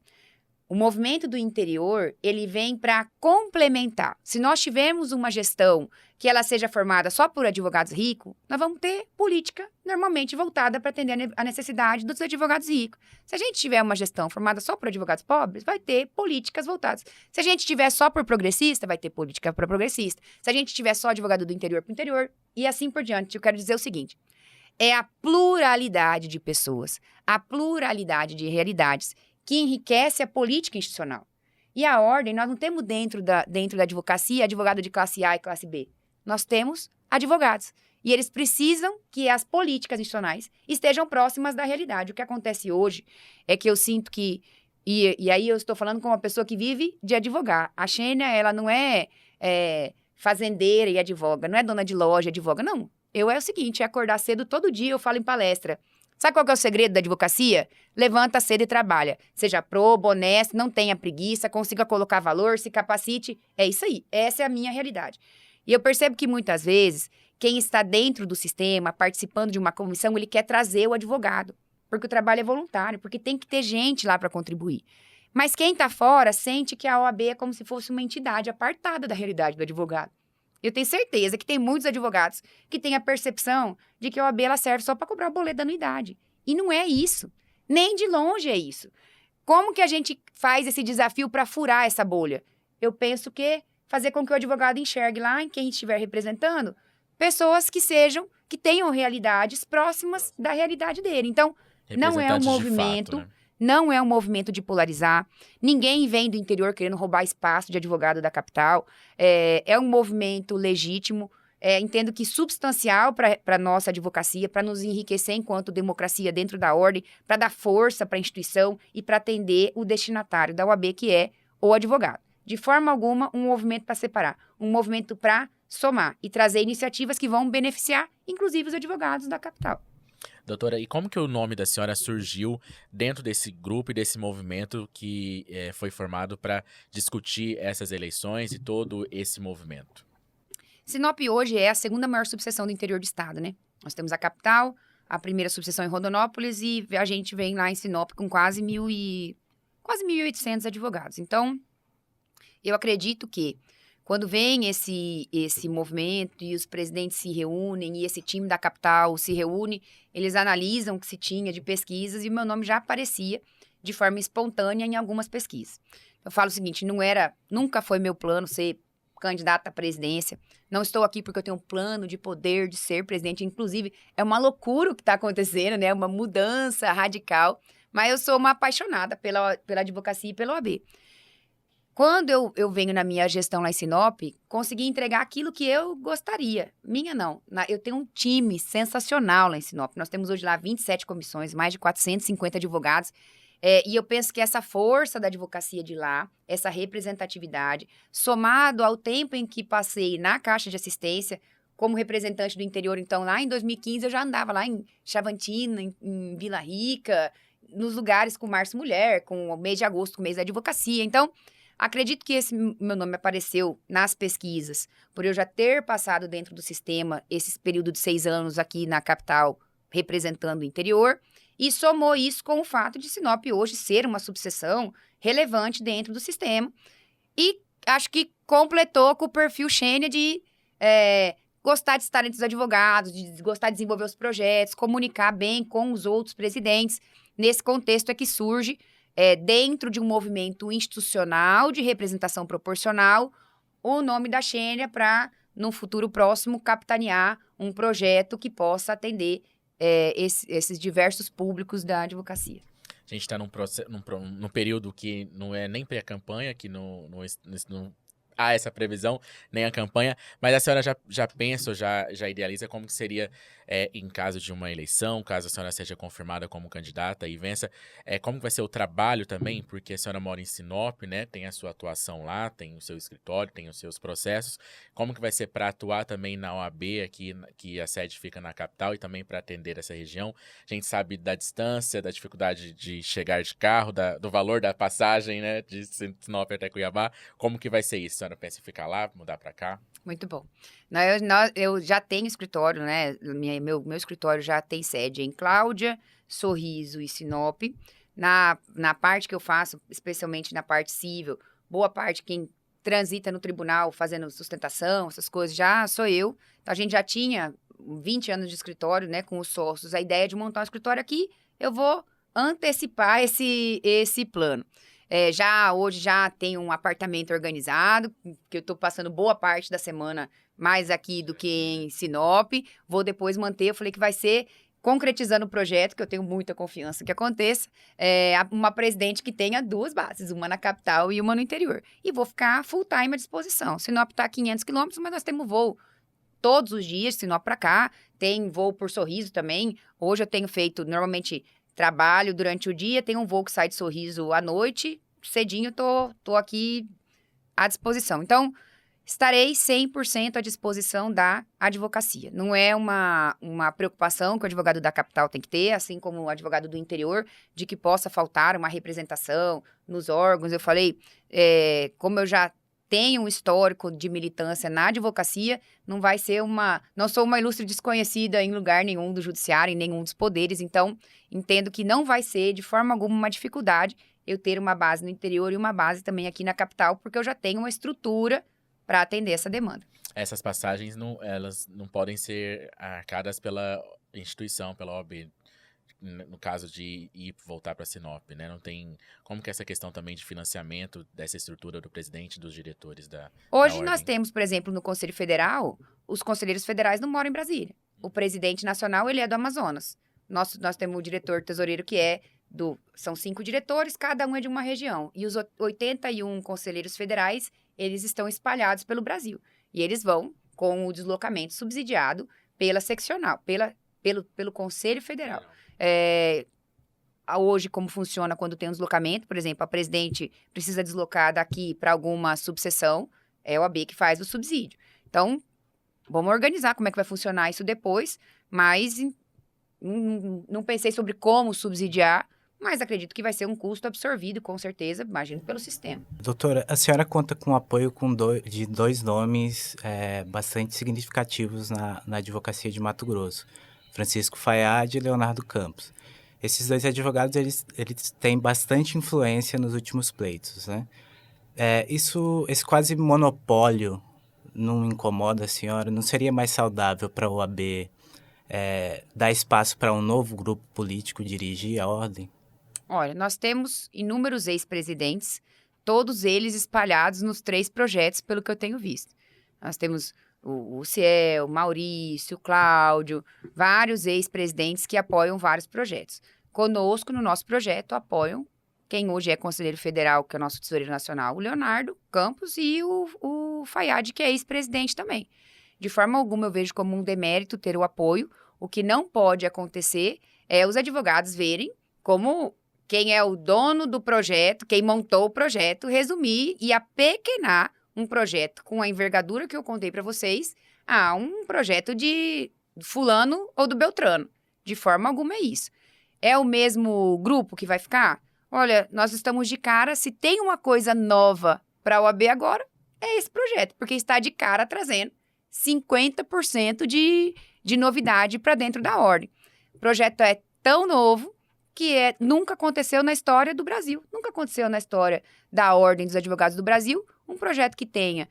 O movimento do interior, ele vem para complementar. Se nós tivermos uma gestão que ela seja formada só por advogados ricos, nós vamos ter política normalmente voltada para atender a necessidade dos advogados ricos. Se a gente tiver uma gestão formada só por advogados pobres, vai ter políticas voltadas. Se a gente tiver só por progressista, vai ter política para progressista. Se a gente tiver só advogado do interior para o interior, e assim por diante. Eu quero dizer o seguinte, é a pluralidade de pessoas, a pluralidade de realidades que enriquece a política institucional. E a ordem, nós não temos dentro da advocacia advogado de classe A e classe B. Nós temos advogados. E eles precisam que as políticas institucionais estejam próximas da realidade. O que acontece hoje é que eu sinto que... E aí eu estou falando com uma pessoa que vive de advogar. A Xênia, ela não é fazendeira e advoga, não é dona de loja e advoga, não. Eu é o seguinte, é acordar cedo todo dia, eu falo em palestra. Sabe qual que é o segredo da advocacia? Levanta cedo e trabalha. Seja probo, honesto, não tenha preguiça, consiga colocar valor, se capacite. É isso aí. Essa é a minha realidade. E eu percebo que muitas vezes, quem está dentro do sistema, participando de uma comissão, ele quer trazer o advogado. Porque o trabalho é voluntário, porque tem que ter gente lá para contribuir. Mas quem está fora sente que a OAB é como se fosse uma entidade apartada da realidade do advogado. Eu tenho certeza que tem muitos advogados que têm a percepção de que a OAB ela serve só para cobrar o boleto da anuidade. E não é isso. Nem de longe é isso. Como que a gente faz esse desafio para furar essa bolha? Eu penso que fazer com que o advogado enxergue lá em quem estiver representando pessoas que tenham realidades próximas da realidade dele. Então, não é um movimento... De fato, né? Não é um movimento de polarizar. Ninguém vem do interior querendo roubar espaço de advogado da capital. É um movimento legítimo. Entendo que substancial para a nossa advocacia, para nos enriquecer enquanto democracia dentro da ordem, para dar força para a instituição e para atender o destinatário da OAB, que é o advogado. De forma alguma, um movimento para separar. Um movimento para somar e trazer iniciativas que vão beneficiar, inclusive, os advogados da capital. Doutora, e como que o nome da senhora surgiu dentro desse grupo e desse movimento que foi formado para discutir essas eleições e todo esse movimento? Sinop hoje é a segunda maior subseção do interior do estado, né? Nós temos a capital, a primeira subseção em Rondonópolis e a gente vem lá em Sinop com quase 1.800 advogados. Então, eu acredito que quando vem esse movimento e os presidentes se reúnem e esse time da capital se reúne, eles analisam o que se tinha de pesquisas e meu nome já aparecia de forma espontânea em algumas pesquisas. Eu falo o seguinte, nunca foi meu plano ser candidata à presidência. Não estou aqui porque eu tenho um plano de poder de ser presidente. Inclusive, é uma loucura o que está acontecendo, né? Uma mudança radical. Mas eu sou uma apaixonada pela advocacia e pela OAB. Quando eu venho na minha gestão lá em Sinop, consegui entregar aquilo que eu gostaria. Minha não. Eu tenho um time sensacional lá em Sinop. Nós temos hoje lá 27 comissões, mais de 450 advogados. E eu penso que essa força da advocacia de lá, essa representatividade, somado ao tempo em que passei na Caixa de Assistência, como representante do interior, então lá em 2015 eu já andava lá em Chavantina, em Vila Rica, nos lugares com Março Mulher, com o mês de agosto, com o mês da advocacia. Então, acredito que esse meu nome apareceu nas pesquisas, por eu já ter passado dentro do sistema esse período de 6 anos aqui na capital, representando o interior, e somou isso com o fato de Sinop hoje ser uma subseção relevante dentro do sistema. E acho que completou com o perfil Xênia de gostar de estar entre os advogados, de gostar de desenvolver os projetos, comunicar bem com os outros presidentes. Nesse contexto é que surge, dentro de um movimento institucional de representação proporcional, o nome da Xênia para, num futuro próximo, capitanear um projeto que possa atender esses diversos públicos da advocacia. A gente está num período que não é nem pré-campanha, que há essa previsão, nem a campanha, mas a senhora já pensa, ou já idealiza como que seria em caso de uma eleição, caso a senhora seja confirmada como candidata e vença, como que vai ser o trabalho também, porque a senhora mora em Sinop, né, tem a sua atuação lá, tem o seu escritório, tem os seus processos, como que vai ser para atuar também na OAB aqui, que a sede fica na capital, e também para atender essa região? A gente sabe da distância, da dificuldade de chegar de carro, do valor da passagem, né, de Sinop até Cuiabá. Como que vai ser isso? A senhora pensa em ficar lá, mudar para cá? Muito bom. Eu já tenho escritório, né? Meu escritório já tem sede em Cláudia, Sorriso e Sinop. Na parte que eu faço, especialmente na parte civil, boa parte quem transita no tribunal fazendo sustentação, essas coisas, já sou eu. Então, a gente já tinha 20 anos de escritório, né, com os sócios. A ideia de montar um escritório aqui, eu vou antecipar esse plano. Hoje já tenho um apartamento organizado, que eu estou passando boa parte da semana mais aqui do que em Sinop. Vou depois manter, eu falei que vai ser, concretizando o projeto, que eu tenho muita confiança que aconteça, uma presidente que tenha 2 bases, uma na capital e uma no interior. E vou ficar full time à disposição. Sinop está a 500 quilômetros, mas nós temos voo todos os dias, Sinop para cá. Tem voo por Sorriso também. Hoje eu tenho feito, normalmente, trabalho durante o dia, tem um voo que sai de Sorriso à noite, cedinho tô aqui à disposição. Então, estarei 100% à disposição da advocacia. Não é uma preocupação que o advogado da capital tem que ter, assim como o advogado do interior, de que possa faltar uma representação nos órgãos. Eu falei, como eu já tenho um histórico de militância na advocacia, não sou uma ilustre desconhecida em lugar nenhum do judiciário, em nenhum dos poderes, então entendo que não vai ser de forma alguma uma dificuldade eu ter uma base no interior e uma base também aqui na capital, porque eu já tenho uma estrutura para atender essa demanda. Essas passagens, elas não podem ser arcadas pela instituição, pela OAB, no caso de ir voltar para Sinop, né? Não tem... Como que é essa questão também de financiamento dessa estrutura do presidente e dos diretores da Hoje da nós ordem? temos, por exemplo, no Conselho Federal, os conselheiros federais não moram em Brasília. O presidente nacional, ele é do Amazonas. Nós temos o diretor tesoureiro que são 5 diretores, cada um é de uma região. E os 81 conselheiros federais, eles estão espalhados pelo Brasil. E eles vão com o deslocamento subsidiado pela seccional, pelo Conselho Federal. Hoje, como funciona quando tem um deslocamento, por exemplo, a presidente precisa deslocar daqui para alguma subseção, é o AB que faz o subsídio. Então, vamos organizar como é que vai funcionar isso depois, mas não pensei sobre como subsidiar, mas acredito que vai ser um custo absorvido, com certeza, imagino, pelo sistema. Doutora, a senhora conta com o apoio de 2 nomes bastante significativos na advocacia de Mato Grosso, Francisco Fayad e Leonardo Campos. Esses 2 advogados, eles têm bastante influência nos últimos pleitos, né? Esse quase monopólio não incomoda a senhora? Não seria mais saudável para a OAB dar espaço para um novo grupo político dirigir a ordem? Olha, nós temos inúmeros ex-presidentes, todos eles espalhados nos 3 projetos, pelo que eu tenho visto. Nós temos o Ciel, o Maurício, o Cláudio, vários ex-presidentes que apoiam vários projetos. Conosco, no nosso projeto, apoiam quem hoje é conselheiro federal, que é o nosso tesoureiro nacional, o Leonardo Campos, e o Fayad, que é ex-presidente também. De forma alguma, eu vejo como um demérito ter o apoio. O que não pode acontecer é os advogados verem como quem é o dono do projeto, quem montou o projeto, resumir e apequenar um projeto com a envergadura que eu contei para vocês a um projeto de fulano ou do Beltrano. De forma alguma é isso. É o mesmo grupo que vai ficar? Olha, nós estamos de cara, se tem uma coisa nova para a OAB agora, é esse projeto, porque está de cara trazendo 50% de novidade para dentro da ordem. O projeto é tão novo que nunca aconteceu na história do Brasil, nunca aconteceu na história da Ordem dos Advogados do Brasil, um projeto que tenha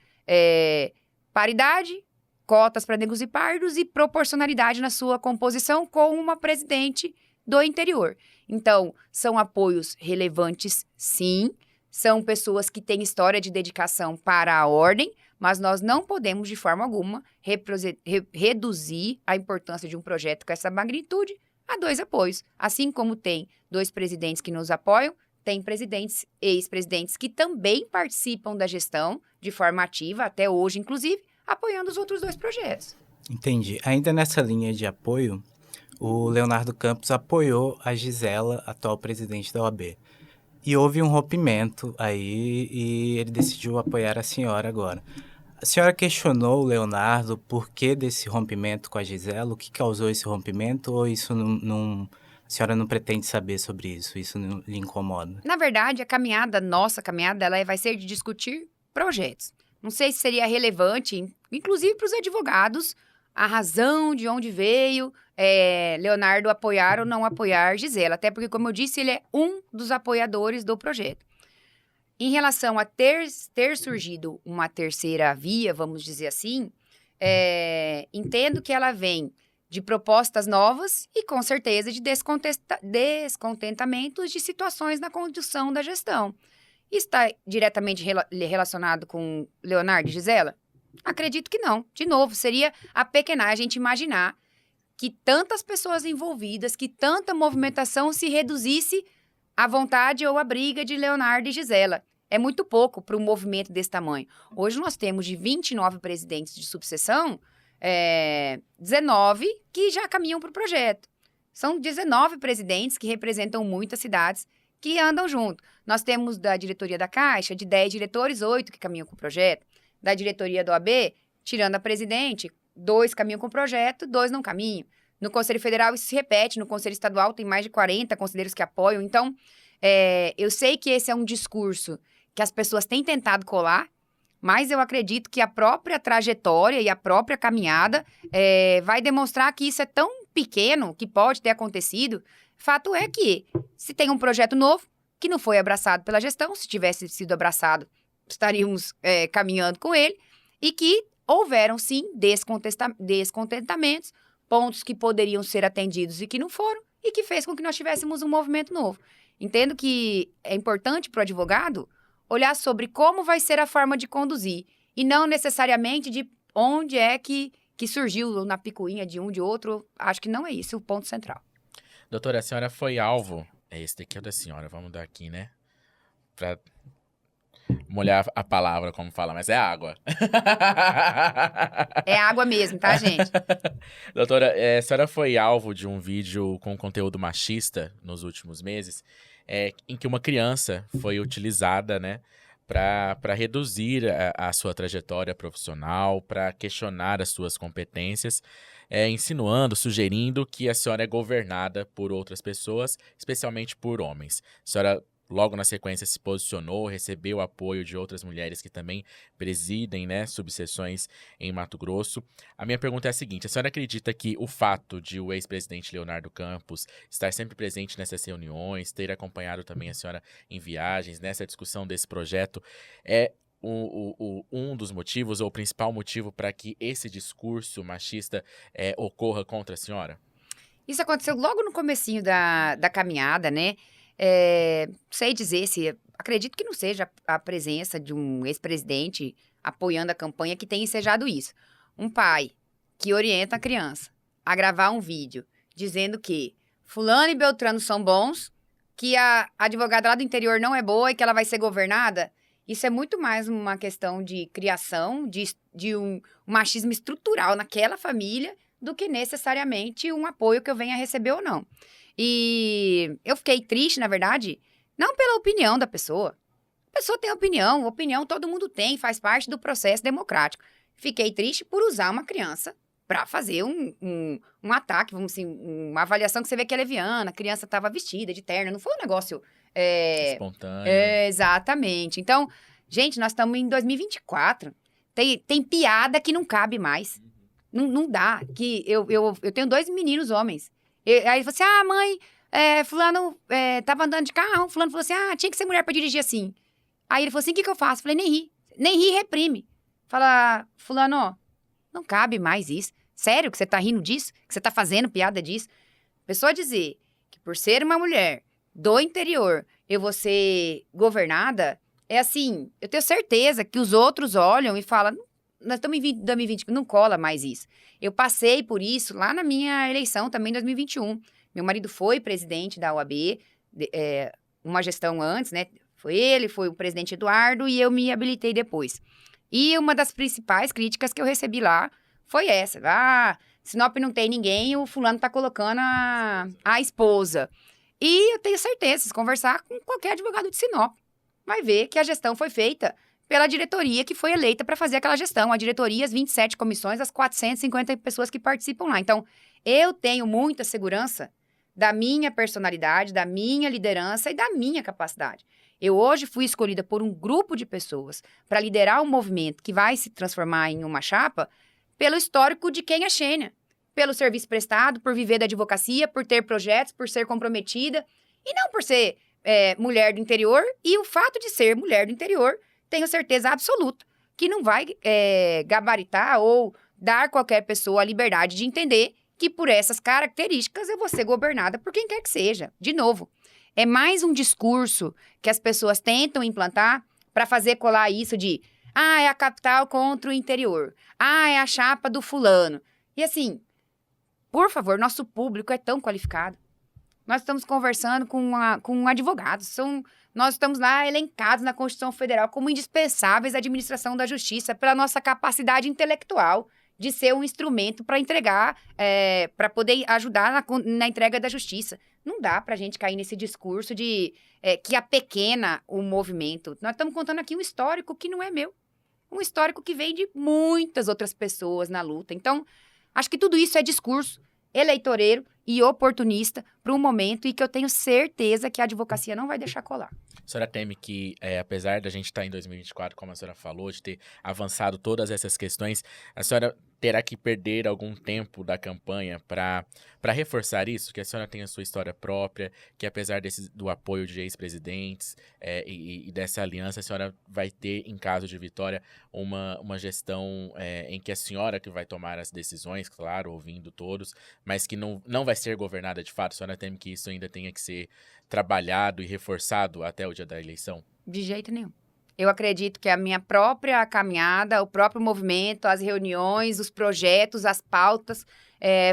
paridade, cotas para negros e pardos e proporcionalidade na sua composição com uma presidente do interior. Então, são apoios relevantes, sim, são pessoas que têm história de dedicação para a ordem, mas nós não podemos, de forma alguma, reduzir a importância de um projeto com essa magnitude a 2 apoios. Assim como tem 2 presidentes que nos apoiam, tem presidentes, ex-presidentes que também participam da gestão de forma ativa, até hoje, inclusive, apoiando os outros 2 projetos. Entendi. Ainda nessa linha de apoio, o Leonardo Campos apoiou a Gisela, atual presidente da OAB. E houve um rompimento aí e ele decidiu apoiar a senhora agora. A senhora questionou o Leonardo o porquê desse rompimento com a Gisela? O que causou esse rompimento? Ou isso a senhora não pretende saber sobre isso? Isso não lhe incomoda? Na verdade, nossa caminhada, ela vai ser de discutir projetos. Não sei se seria relevante, inclusive para os advogados, a razão de onde veio Leonardo apoiar ou não apoiar Gisela. Até porque, como eu disse, ele é um dos apoiadores do projeto. Em relação a ter surgido uma terceira via, vamos dizer assim, entendo que ela vem de propostas novas e, com certeza, de descontentamentos de situações na condução da gestão. Está diretamente relacionado com Leonardo e Gisela? Acredito que não. De novo, seria apequenar a gente imaginar que tantas pessoas envolvidas, que tanta movimentação se reduzisse à vontade ou à briga de Leonardo e Gisela. É muito pouco para um movimento desse tamanho. Hoje nós temos de 29 presidentes de subseção, 19 que já caminham para o projeto. São 19 presidentes que representam muitas cidades que andam junto. Nós temos da diretoria da Caixa, de 10 diretores, 8 que caminham com o projeto. Da diretoria do OAB, tirando a presidente, 2 caminham com o projeto, 2 não caminham. No Conselho Federal isso se repete, no Conselho Estadual tem mais de 40 conselheiros que apoiam. Então, eu sei que esse é um discurso que as pessoas têm tentado colar, mas eu acredito que a própria trajetória e a própria caminhada vai demonstrar que isso é tão pequeno que pode ter acontecido. Fato é que, se tem um projeto novo, que não foi abraçado pela gestão, se tivesse sido abraçado, estaríamos caminhando com ele, e que houveram, sim, descontentamentos, pontos que poderiam ser atendidos e que não foram, e que fez com que nós tivéssemos um movimento novo. Entendo que é importante para o advogado olhar sobre como vai ser a forma de conduzir, e não necessariamente de onde é que surgiu na picuinha de um de outro. Acho que não é isso o ponto central. Doutora, a senhora foi alvo... Esse daqui é o da senhora, vamos dar aqui, né? Pra molhar a palavra, como fala, mas é água. É água mesmo, tá, gente? Doutora, a senhora foi alvo de um vídeo com conteúdo machista nos últimos meses, em que uma criança foi utilizada, né, para reduzir a sua trajetória profissional, para questionar as suas competências, insinuando, sugerindo que a senhora é governada por outras pessoas, especialmente por homens. A senhora, logo na sequência, se posicionou, recebeu apoio de outras mulheres que também presidem, né, subseções em Mato Grosso. A minha pergunta é a seguinte: a senhora acredita que o fato de o ex-presidente Leonardo Campos estar sempre presente nessas reuniões, ter acompanhado também a senhora em viagens, nessa discussão desse projeto, é um dos motivos, ou o principal motivo para que esse discurso machista ocorra contra a senhora? Isso aconteceu logo no comecinho da caminhada, né? Sei dizer se... Acredito que não seja a presença de um ex-presidente apoiando a campanha que tenha ensejado isso. Um pai que orienta a criança a gravar um vídeo dizendo que fulano e beltrano são bons, que a advogada lá do interior não é boa e que ela vai ser governada... Isso é muito mais uma questão de criação, de um machismo estrutural naquela família, do que necessariamente um apoio que eu venha receber ou não. E eu fiquei triste, na verdade, não pela opinião da pessoa. A pessoa tem opinião todo mundo tem, faz parte do processo democrático. Fiquei triste por usar uma criança para fazer um ataque, vamos assim, uma avaliação que você vê que é leviana, a criança estava vestida de terno, não foi um negócio... espontâneo. Exatamente. Então, gente, nós estamos em 2024. Tem piada que não cabe mais. Não dá. Que eu tenho 2 meninos homens. Aí ele falou assim: mãe, fulano tava andando de carro, fulano falou assim: tinha que ser mulher pra dirigir assim. Aí ele falou assim: o que eu faço? Falei: nem ri. Nem ri, reprime. Fala: fulano, não cabe mais isso. Sério que você tá rindo disso? Que você tá fazendo piada disso? Pessoa dizer que por ser uma mulher do interior, eu vou ser governada, é assim, eu tenho certeza que os outros olham e falam, nós estamos em 2020, não cola mais isso. Eu passei por isso lá na minha eleição também em 2021. Meu marido foi presidente da OAB, uma gestão antes, né? Foi o presidente Eduardo e eu me habilitei depois. E uma das principais críticas que eu recebi lá foi essa. Sinop não tem ninguém, o fulano tá colocando a esposa. E eu tenho certeza, se conversar com qualquer advogado de Sinop, vai ver que a gestão foi feita pela diretoria que foi eleita para fazer aquela gestão. A diretoria, as 27 comissões, as 450 pessoas que participam lá. Então, eu tenho muita segurança da minha personalidade, da minha liderança e da minha capacidade. Eu hoje fui escolhida por um grupo de pessoas para liderar um movimento que vai se transformar em uma chapa pelo histórico de quem é Xênia, pelo serviço prestado, por viver da advocacia, por ter projetos, por ser comprometida, e não por ser mulher do interior. E o fato de ser mulher do interior, tenho certeza absoluta que não vai gabaritar ou dar a qualquer pessoa a liberdade de entender que por essas características eu vou ser governada por quem quer que seja. De novo, é mais um discurso que as pessoas tentam implantar para fazer colar isso de é a capital contra o interior. É a chapa do fulano. E assim, por favor, nosso público é tão qualificado. Nós estamos conversando com advogados. Nós estamos lá elencados na Constituição Federal como indispensáveis à administração da justiça pela nossa capacidade intelectual de ser um instrumento para entregar, para poder ajudar na entrega da justiça. Não dá para a gente cair nesse discurso de que apequena o movimento. Nós estamos contando aqui um histórico que não é meu. Um histórico que vem de muitas outras pessoas na luta. Então, acho que tudo isso é discurso eleitoreiro e oportunista para um momento e que eu tenho certeza que a advocacia não vai deixar colar. A senhora teme que, apesar da gente estar em 2024, como a senhora falou, de ter avançado todas essas questões, a senhora terá que perder algum tempo da campanha para reforçar isso? Que a senhora tem a sua história própria, que apesar do apoio de ex-presidentes e dessa aliança, a senhora vai ter, em caso de vitória, uma gestão em que a senhora que vai tomar as decisões, claro, ouvindo todos, mas que não vai ser governada de fato. A senhora teme que isso ainda tenha que ser trabalhado e reforçado até o dia da eleição? De jeito nenhum. Eu acredito que a minha própria caminhada, o próprio movimento, as reuniões, os projetos, as pautas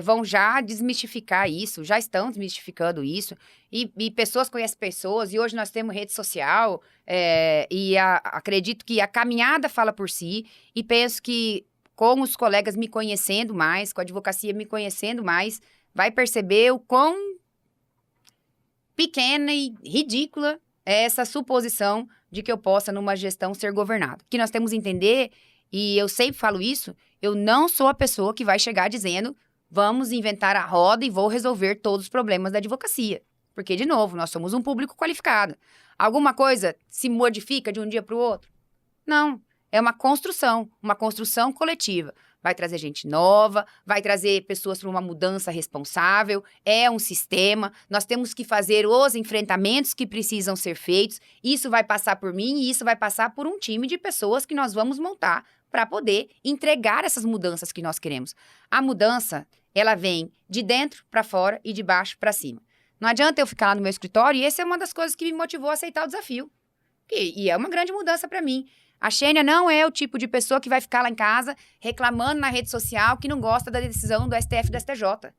vão já desmistificar isso, já estão desmistificando isso. E pessoas conhecem pessoas, e hoje nós temos rede social, acredito que a caminhada fala por si, e penso que com os colegas me conhecendo mais, com a advocacia me conhecendo mais, vai perceber o quão pequena e ridícula é essa suposição de que eu possa, numa gestão, ser governado. O que nós temos que entender, e eu sempre falo isso, eu não sou a pessoa que vai chegar dizendo vamos inventar a roda e vou resolver todos os problemas da advocacia. Porque, de novo, nós somos um público qualificado. Alguma coisa se modifica de um dia para o outro? Não. É uma construção coletiva. Vai trazer gente nova, vai trazer pessoas para uma mudança responsável, é um sistema, nós temos que fazer os enfrentamentos que precisam ser feitos, isso vai passar por mim e isso vai passar por um time de pessoas que nós vamos montar para poder entregar essas mudanças que nós queremos. A mudança, ela vem de dentro para fora e de baixo para cima. Não adianta eu ficar lá no meu escritório, e essa é uma das coisas que me motivou a aceitar o desafio. E é uma grande mudança para mim. A Xênia não é o tipo de pessoa que vai ficar lá em casa reclamando na rede social que não gosta da decisão do STF e do STJ.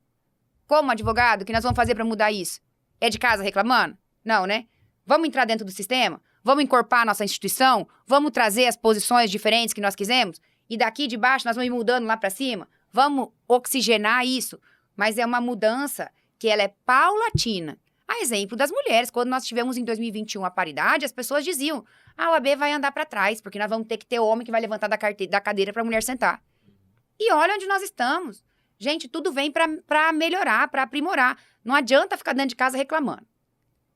Como advogado, o que nós vamos fazer para mudar isso? É de casa reclamando? Não, né? Vamos entrar dentro do sistema? Vamos encorpar a nossa instituição? Vamos trazer as posições diferentes que nós quisemos? E daqui de baixo nós vamos ir mudando lá para cima? Vamos oxigenar isso? Mas é uma mudança que ela é paulatina. A exemplo das mulheres, quando nós tivemos em 2021 a paridade, as pessoas diziam a OAB vai andar para trás, porque nós vamos ter que ter homem que vai levantar da cadeira para a mulher sentar. E olha onde nós estamos. Gente, tudo vem para melhorar, para aprimorar. Não adianta ficar dentro de casa reclamando.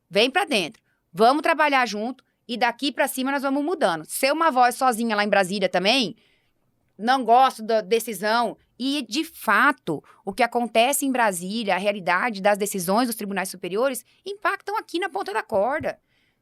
Vem para dentro. Vamos trabalhar junto e daqui para cima nós vamos mudando. Ser uma voz sozinha lá em Brasília também, não gosto da decisão. E, de fato, o que acontece em Brasília, a realidade das decisões dos tribunais superiores, impactam aqui na ponta da corda.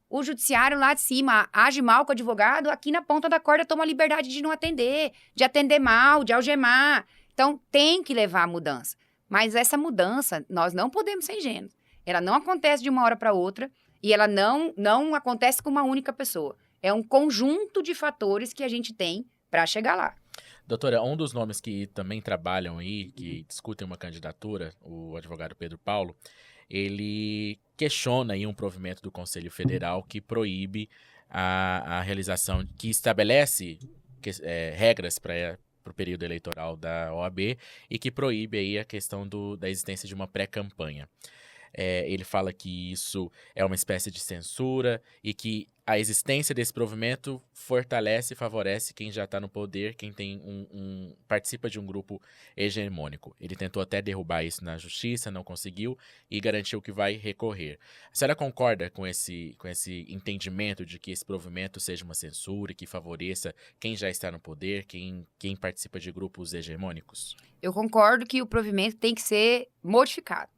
O judiciário lá de cima age mal com o advogado, aqui na ponta da corda toma a liberdade de não atender, de atender mal, de algemar. Então, tem que levar a mudança. Mas essa mudança, nós não podemos ser ingênuos. Ela não acontece de uma hora para outra e ela não acontece com uma única pessoa. É um conjunto de fatores que a gente tem para chegar lá. Doutora, um dos nomes que também trabalham aí, que discutem uma candidatura, o advogado Pedro Paulo, ele questiona aí um provimento do Conselho Federal que proíbe a realização, que estabelece regras para o período eleitoral da OAB e que proíbe aí a questão da existência de uma pré-campanha. Ele fala que isso é uma espécie de censura e que a existência desse provimento fortalece e favorece quem já está no poder, quem tem participa de um grupo hegemônico. Ele tentou até derrubar isso na justiça, não conseguiu e garantiu que vai recorrer. A senhora concorda com esse entendimento de que esse provimento seja uma censura e que favoreça quem já está no poder, quem participa de grupos hegemônicos? Eu concordo que o provimento tem que ser modificado.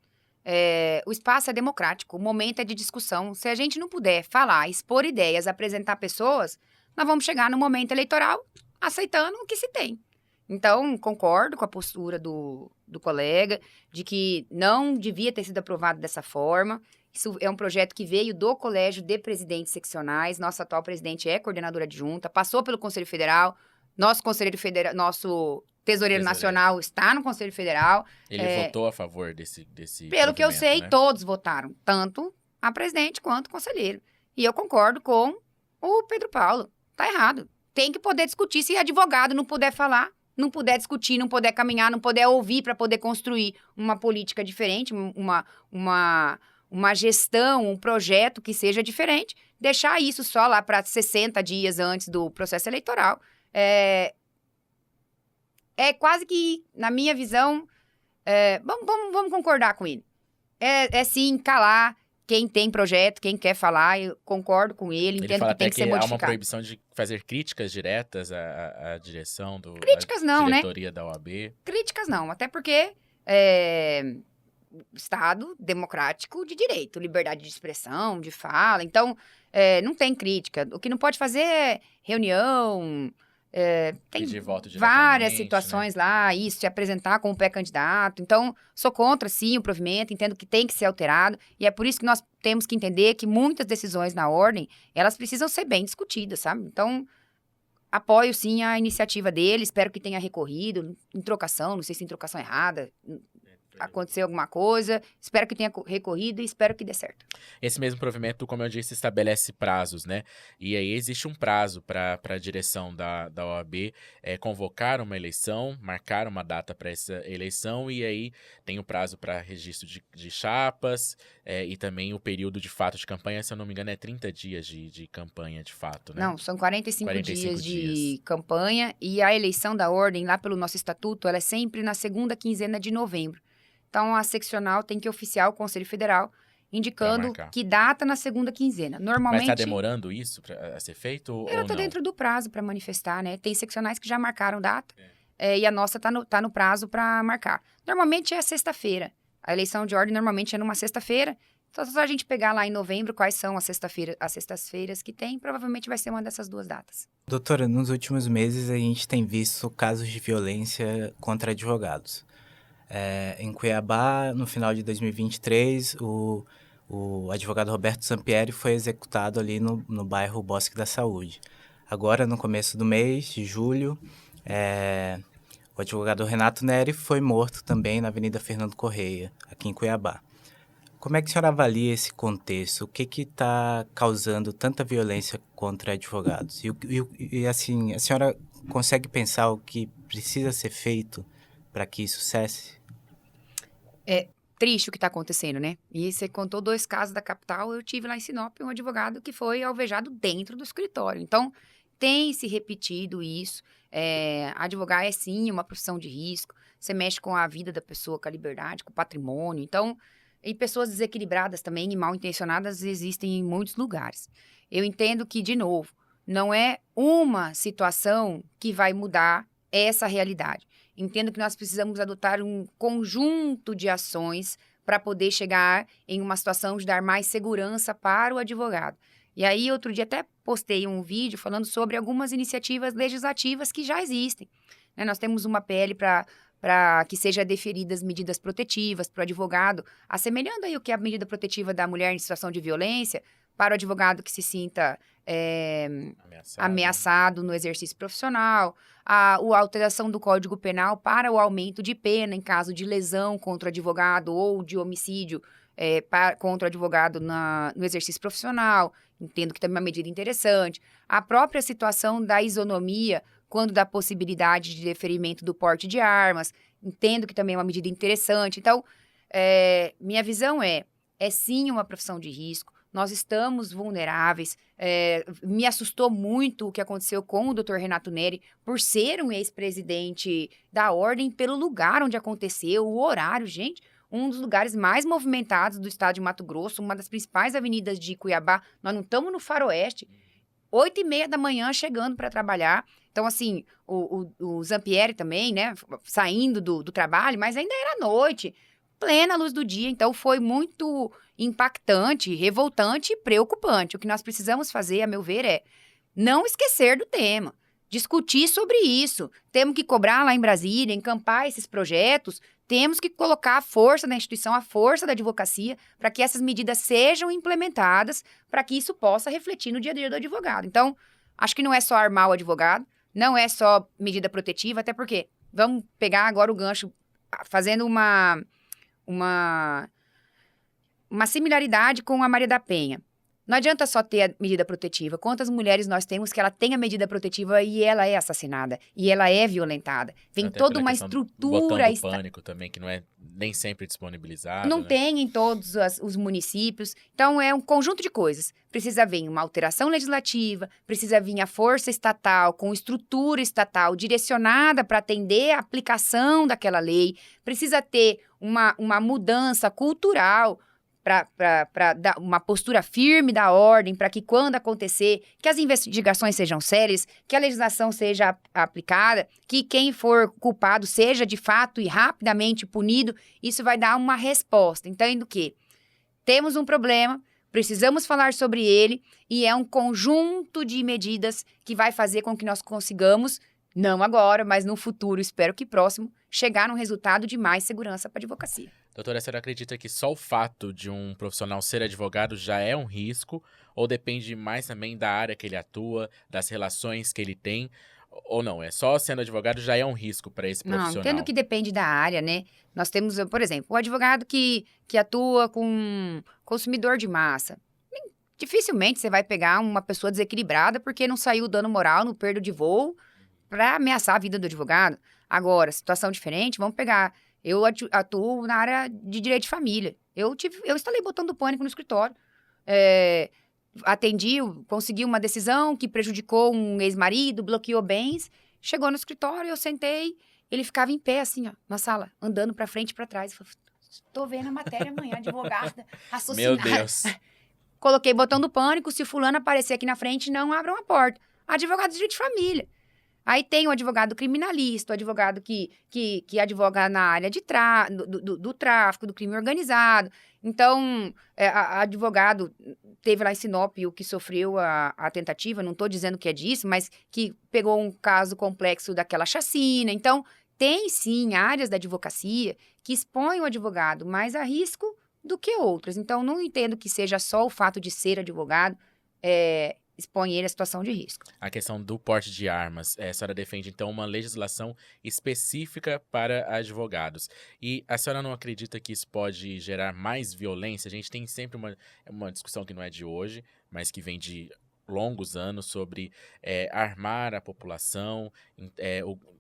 O espaço é democrático, o momento é de discussão. Se a gente não puder falar, expor ideias, apresentar pessoas, nós vamos chegar no momento eleitoral aceitando o que se tem. Então, concordo com a postura do colega de que não devia ter sido aprovado dessa forma. Isso é um projeto que veio do Colégio de Presidentes Seccionais. Nossa atual presidente é coordenadora adjunta, passou pelo Conselho Federal. Nosso tesoureiro nacional está no Conselho Federal. Ele votou a favor desse Pelo que eu sei, né? Todos votaram, tanto a presidente quanto o conselheiro. E eu concordo com o Pedro Paulo. Tá errado. Tem que poder discutir. Se advogado não puder falar, não puder discutir, não puder caminhar, não puder ouvir para poder construir uma política diferente, uma gestão, um projeto que seja diferente, deixar isso só lá para 60 dias antes do processo eleitoral. É quase que, na minha visão, vamos concordar com ele. Sim, calar quem tem projeto, quem quer falar, eu concordo com ele, entendo fala que tem até que ser há uma modificado. proibição de fazer críticas diretas à direção Críticas não, né? diretoria da OAB. Críticas não, até porque Estado democrático de direito, liberdade de expressão, de fala, então não tem crítica. O que não pode fazer é reunião... tem Pedir voto várias diretamente, situações né? lá, isso, se apresentar como pré-candidato. Então, sou contra, sim, o provimento, entendo que tem que ser alterado. E é por isso que nós temos que entender que muitas decisões na ordem, elas precisam ser bem discutidas, sabe? Então, apoio, sim, a iniciativa dele, espero que tenha recorrido, em trocação, não sei se em trocação errada, aconteceu alguma coisa, espero que tenha recorrido e espero que dê certo. Esse mesmo provimento, como eu disse, estabelece prazos, né? E aí existe um prazo para a direção da OAB convocar uma eleição, marcar uma data para essa eleição, e aí tem o prazo para registro de chapas e também o período de fato de campanha, se eu não me engano, é 30 dias de campanha de fato, né? Não, são 45 dias de dias. campanha e a eleição da ordem, lá pelo nosso estatuto, ela é sempre na segunda quinzena de novembro. Então, a seccional tem que oficiar o Conselho Federal, indicando que data na segunda quinzena. Normalmente... Mas está demorando isso a ser feito ou ela está dentro do prazo para manifestar, né? Tem seccionais que já marcaram data e a nossa está no prazo para marcar. Normalmente é sexta-feira. A eleição de ordem normalmente é numa sexta-feira. Então, se a gente pegar lá em novembro quais são as sextas-feiras que tem, provavelmente vai ser uma dessas duas datas. Doutora, nos últimos meses a gente tem visto casos de violência contra advogados. Em Cuiabá, no final de 2023, o advogado Roberto Sampieri foi executado ali no bairro Bosque da Saúde. Agora, no começo do mês de julho, o advogado Renato Neri foi morto também na Avenida Fernando Correia, aqui em Cuiabá. Como é que a senhora avalia esse contexto? O que está causando tanta violência contra advogados? E assim, a senhora consegue pensar o que precisa ser feito para que isso cesse? É triste o que está acontecendo, né? E você contou 2 casos da capital, eu tive lá em Sinop um advogado que foi alvejado dentro do escritório. Então, tem se repetido isso. Advogar é sim uma profissão de risco. Você mexe com a vida da pessoa, com a liberdade, com o patrimônio. Então, e pessoas desequilibradas também e mal intencionadas existem em muitos lugares. Eu entendo que, de novo, não é uma situação que vai mudar essa realidade. Entendo que nós precisamos adotar um conjunto de ações para poder chegar em uma situação de dar mais segurança para o advogado. E aí, outro dia até postei um vídeo falando sobre algumas iniciativas legislativas que já existem. Nós temos uma PL para que sejam deferidas medidas protetivas para o advogado, assemelhando aí o que é a medida protetiva da mulher em situação de violência, para o advogado que se sinta ameaçado no exercício profissional, a alteração do Código Penal para o aumento de pena em caso de lesão contra o advogado ou de homicídio contra o advogado no exercício profissional, entendo que também é uma medida interessante. A própria situação da isonomia, quando dá possibilidade de deferimento do porte de armas, entendo que também é uma medida interessante. Então, minha visão é sim uma profissão de risco, nós estamos vulneráveis. Me assustou muito o que aconteceu com o Dr. Renato Neri, por ser um ex-presidente da ordem, pelo lugar onde aconteceu, o horário, gente, um dos lugares mais movimentados do estado de Mato Grosso, uma das principais avenidas de Cuiabá. Nós não estamos no faroeste, 8h30 da manhã chegando para trabalhar. Então, assim, o Zampieri também, né, saindo do trabalho, mas ainda era noite, plena luz do dia. Então, foi muito impactante, revoltante e preocupante. O que nós precisamos fazer, a meu ver, é não esquecer do tema, discutir sobre isso. Temos que cobrar lá em Brasília, encampar esses projetos, temos que colocar a força da instituição, a força da advocacia, para que essas medidas sejam implementadas, para que isso possa refletir no dia a dia do advogado. Então, acho que não é só armar o advogado, não é só medida protetiva, até porque, vamos pegar agora o gancho, fazendo uma similaridade com a Maria da Penha. Não adianta só ter a medida protetiva. Quantas mulheres nós temos que ela tem a medida protetiva e ela é assassinada, e ela é violentada? Vem Até toda pela uma questão do estrutura... botão do pânico também, que não é nem sempre disponibilizado, Não né? tem em todos os municípios. Então, é um conjunto de coisas. Precisa vir uma alteração legislativa, precisa vir a força estatal, com estrutura estatal direcionada para atender a aplicação daquela lei. Precisa ter uma mudança cultural para dar uma postura firme da ordem, para que quando acontecer, que as investigações sejam sérias, que a legislação seja aplicada, que quem for culpado seja de fato e rapidamente punido. Isso vai dar uma resposta. Entendo que temos um problema, precisamos falar sobre ele, e é um conjunto de medidas que vai fazer com que nós consigamos, não agora, mas no futuro, espero que próximo, chegar num resultado de mais segurança para a advocacia. Doutora, a senhora acredita que só o fato de um profissional ser advogado já é um risco? Ou depende mais também da área que ele atua, das relações que ele tem? Ou não, é só sendo advogado já é um risco para esse profissional? Não, entendo que depende da área, né? Nós temos, por exemplo, o advogado que atua com consumidor de massa. Dificilmente você vai pegar uma pessoa desequilibrada porque não saiu dano moral no perda de voo para ameaçar a vida do advogado. Agora, situação diferente, vamos pegar... Eu atuo na área de direito de família. Eu instalei botão do pânico no escritório. Consegui uma decisão que prejudicou um ex-marido, bloqueou bens. Chegou no escritório, eu sentei, ele ficava em pé, assim, ó, na sala, andando pra frente e pra trás. Eu falei, tô vendo a matéria amanhã, advogada, raciocinada. Meu Deus. Coloquei botão do pânico, se fulano aparecer aqui na frente, não abram a porta. Advogado de direito de família. Aí tem o advogado criminalista, o advogado que advoga na área do tráfico, do crime organizado. Então, advogado, teve lá em Sinop o que sofreu a tentativa, não estou dizendo que é disso, mas que pegou um caso complexo daquela chacina. Então, tem sim áreas da advocacia que expõem o advogado mais a risco do que outras. Então, não entendo que seja só o fato de ser advogado expõe ele à situação de risco. A questão do porte de armas, a senhora defende, então, uma legislação específica para advogados. E a senhora não acredita que isso pode gerar mais violência? A gente tem sempre uma discussão que não é de hoje, mas que vem de longos anos sobre armar a população.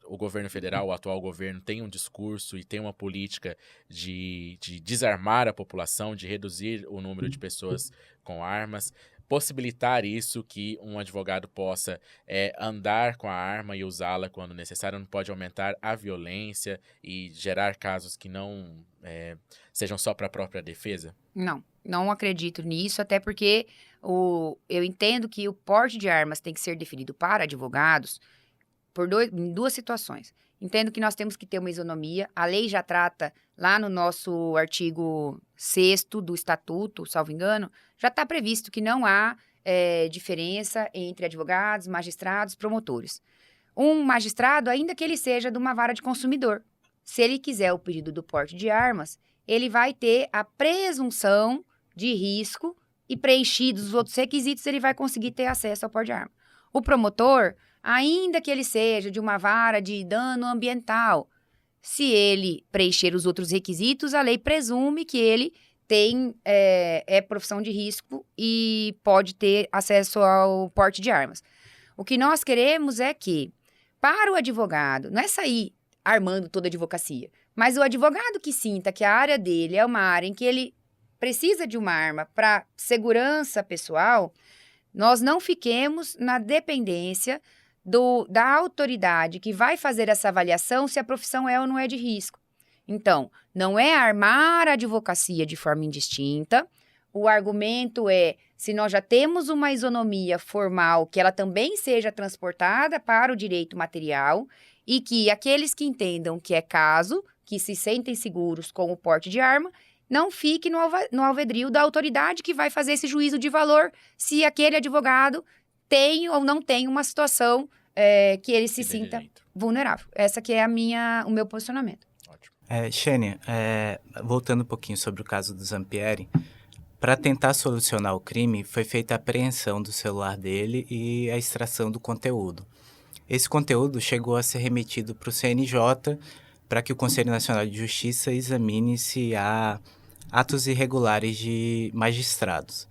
O governo federal, o atual governo, tem um discurso e tem uma política de desarmar a população, de reduzir o número de pessoas com armas. Possibilitar isso, que um advogado possa andar com a arma e usá-la quando necessário, não pode aumentar a violência e gerar casos que não sejam só para a própria defesa? Não acredito nisso, até porque eu entendo que o porte de armas tem que ser definido para advogados em duas situações. Entendo que nós temos que ter uma isonomia. A lei já trata, lá no nosso artigo 6º do Estatuto, salvo engano, já está previsto que não há diferença entre advogados, magistrados, promotores. Um magistrado, ainda que ele seja de uma vara de consumidor, se ele quiser o pedido do porte de armas, ele vai ter a presunção de risco e, preenchidos os outros requisitos, ele vai conseguir ter acesso ao porte de arma. O promotor, ainda que ele seja de uma vara de dano ambiental, se ele preencher os outros requisitos, a lei presume que ele é profissão de risco e pode ter acesso ao porte de armas. O que nós queremos é que, para o advogado, não é sair armando toda a advocacia, mas o advogado que sinta que a área dele é uma área em que ele precisa de uma arma para segurança pessoal, nós não fiquemos na dependência da autoridade que vai fazer essa avaliação se a profissão é ou não é de risco. Então, não é armar a advocacia de forma indistinta. O argumento é, se nós já temos uma isonomia formal, que ela também seja transportada para o direito material e que aqueles que entendam que é caso, que se sentem seguros com o porte de arma, não fique no alvedrio da autoridade que vai fazer esse juízo de valor se aquele advogado tem ou não tem uma situação que ele se sinta vulnerável. Essa que é o meu posicionamento. Ótimo. Xênia, voltando um pouquinho sobre o caso do Zampieri, para tentar solucionar o crime, foi feita a apreensão do celular dele e a extração do conteúdo. Esse conteúdo chegou a ser remetido para o CNJ para que o Conselho Nacional de Justiça examine se há atos irregulares de magistrados.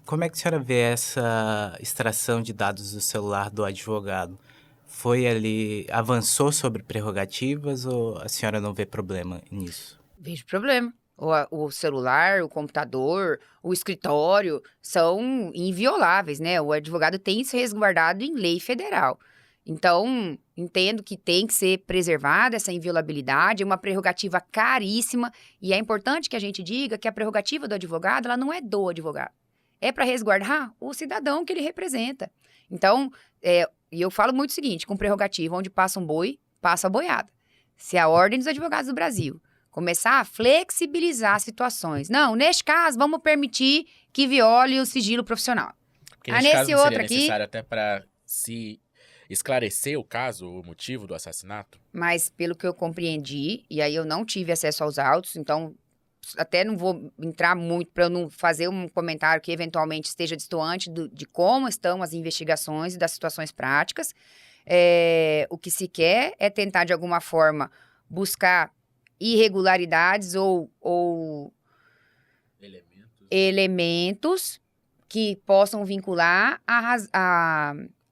Como é que a senhora vê essa extração de dados do celular do advogado? Avançou sobre prerrogativas ou a senhora não vê problema nisso? Vejo problema. O celular, o computador, o escritório são invioláveis, né? O advogado tem que ser resguardado em lei federal. Então, entendo que tem que ser preservada essa inviolabilidade, é uma prerrogativa caríssima e é importante que a gente diga que a prerrogativa do advogado, ela não é do advogado. É para resguardar o cidadão que ele representa. Então, e eu falo muito o seguinte, com prerrogativa, onde passa um boi, passa a boiada. Se a Ordem dos Advogados do Brasil começar a flexibilizar situações, não, neste caso, vamos permitir que viole o sigilo profissional. Porque nesse caso não seria necessário até para se esclarecer o caso, o motivo do assassinato? Mas pelo que eu compreendi, e aí eu não tive acesso aos autos, então até não vou entrar muito para eu não fazer um comentário que eventualmente esteja destoante de como estão as investigações e das situações práticas. O que se quer é tentar, de alguma forma, buscar irregularidades ou elementos que possam vincular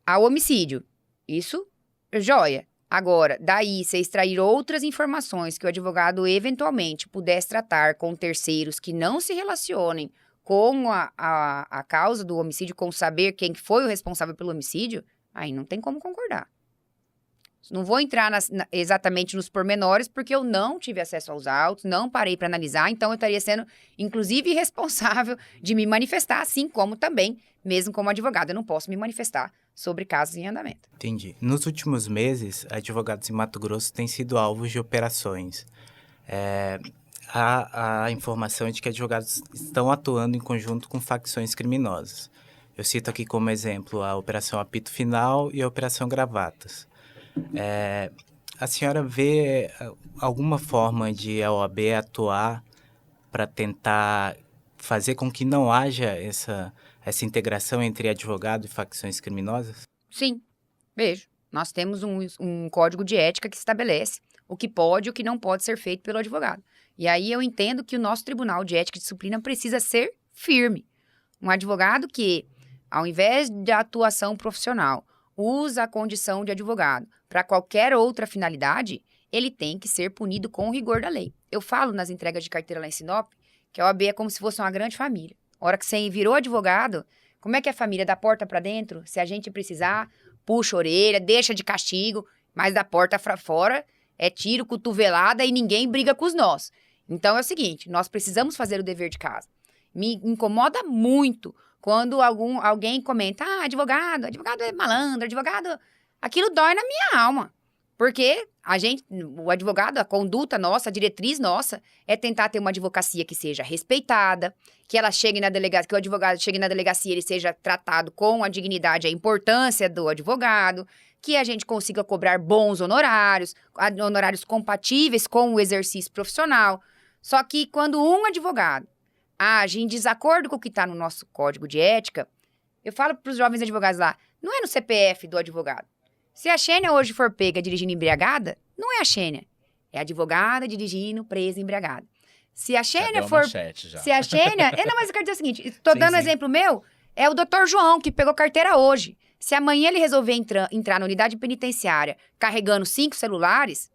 ao homicídio. Isso, joia. Agora, daí, se extrair outras informações que o advogado eventualmente pudesse tratar com terceiros que não se relacionem com a causa do homicídio, com saber quem foi o responsável pelo homicídio, aí não tem como concordar. Não vou entrar exatamente nos pormenores, porque eu não tive acesso aos autos, não parei para analisar, então eu estaria sendo, inclusive, responsável de me manifestar, assim como também, mesmo como advogado, eu não posso me manifestar sobre casos em andamento. Entendi. Nos últimos meses, advogados em Mato Grosso têm sido alvos de operações. Há a informação de que advogados estão atuando em conjunto com facções criminosas. Eu cito aqui como exemplo a Operação Apito Final e a Operação Gravatas. A senhora vê alguma forma de a OAB atuar para tentar fazer com que não haja essa integração entre advogado e facções criminosas? Sim, vejo. Nós temos um código de ética que estabelece o que pode e o que não pode ser feito pelo advogado. E aí eu entendo que o nosso Tribunal de Ética e Disciplina precisa ser firme. Um advogado que, ao invés da atuação profissional, usa a condição de advogado para qualquer outra finalidade, ele tem que ser punido com o rigor da lei. Eu falo nas entregas de carteira lá em Sinop que a OAB é como se fosse uma grande família. A hora que você virou advogado, como é que a família da porta para dentro? Se a gente precisar, puxa a orelha, deixa de castigo, mas da porta para fora é tiro, cotovelada e ninguém briga com os nós. Então é o seguinte, nós precisamos fazer o dever de casa. Me incomoda muito quando alguém comenta, advogado é malandro, advogado... Aquilo dói na minha alma, porque o advogado, a conduta nossa, a diretriz nossa, é tentar ter uma advocacia que seja respeitada, que o advogado chegue na delegacia e ele seja tratado com a dignidade e a importância do advogado, que a gente consiga cobrar bons honorários compatíveis com o exercício profissional. Só que quando um advogado age em desacordo com o que está no nosso código de ética, eu falo para os jovens advogados lá, não é no CPF do advogado. Se a Xênia hoje for pega dirigindo embriagada, não é a Xênia. É a advogada dirigindo presa embriagada. Se a Já Xênia deu a for... manchete, já. Se a Xênia... Não, mas eu quero dizer o seguinte, tô Sim, dando sim. exemplo meu, é o doutor João, que pegou carteira hoje. Se amanhã ele resolver entrar na unidade penitenciária carregando 5 celulares,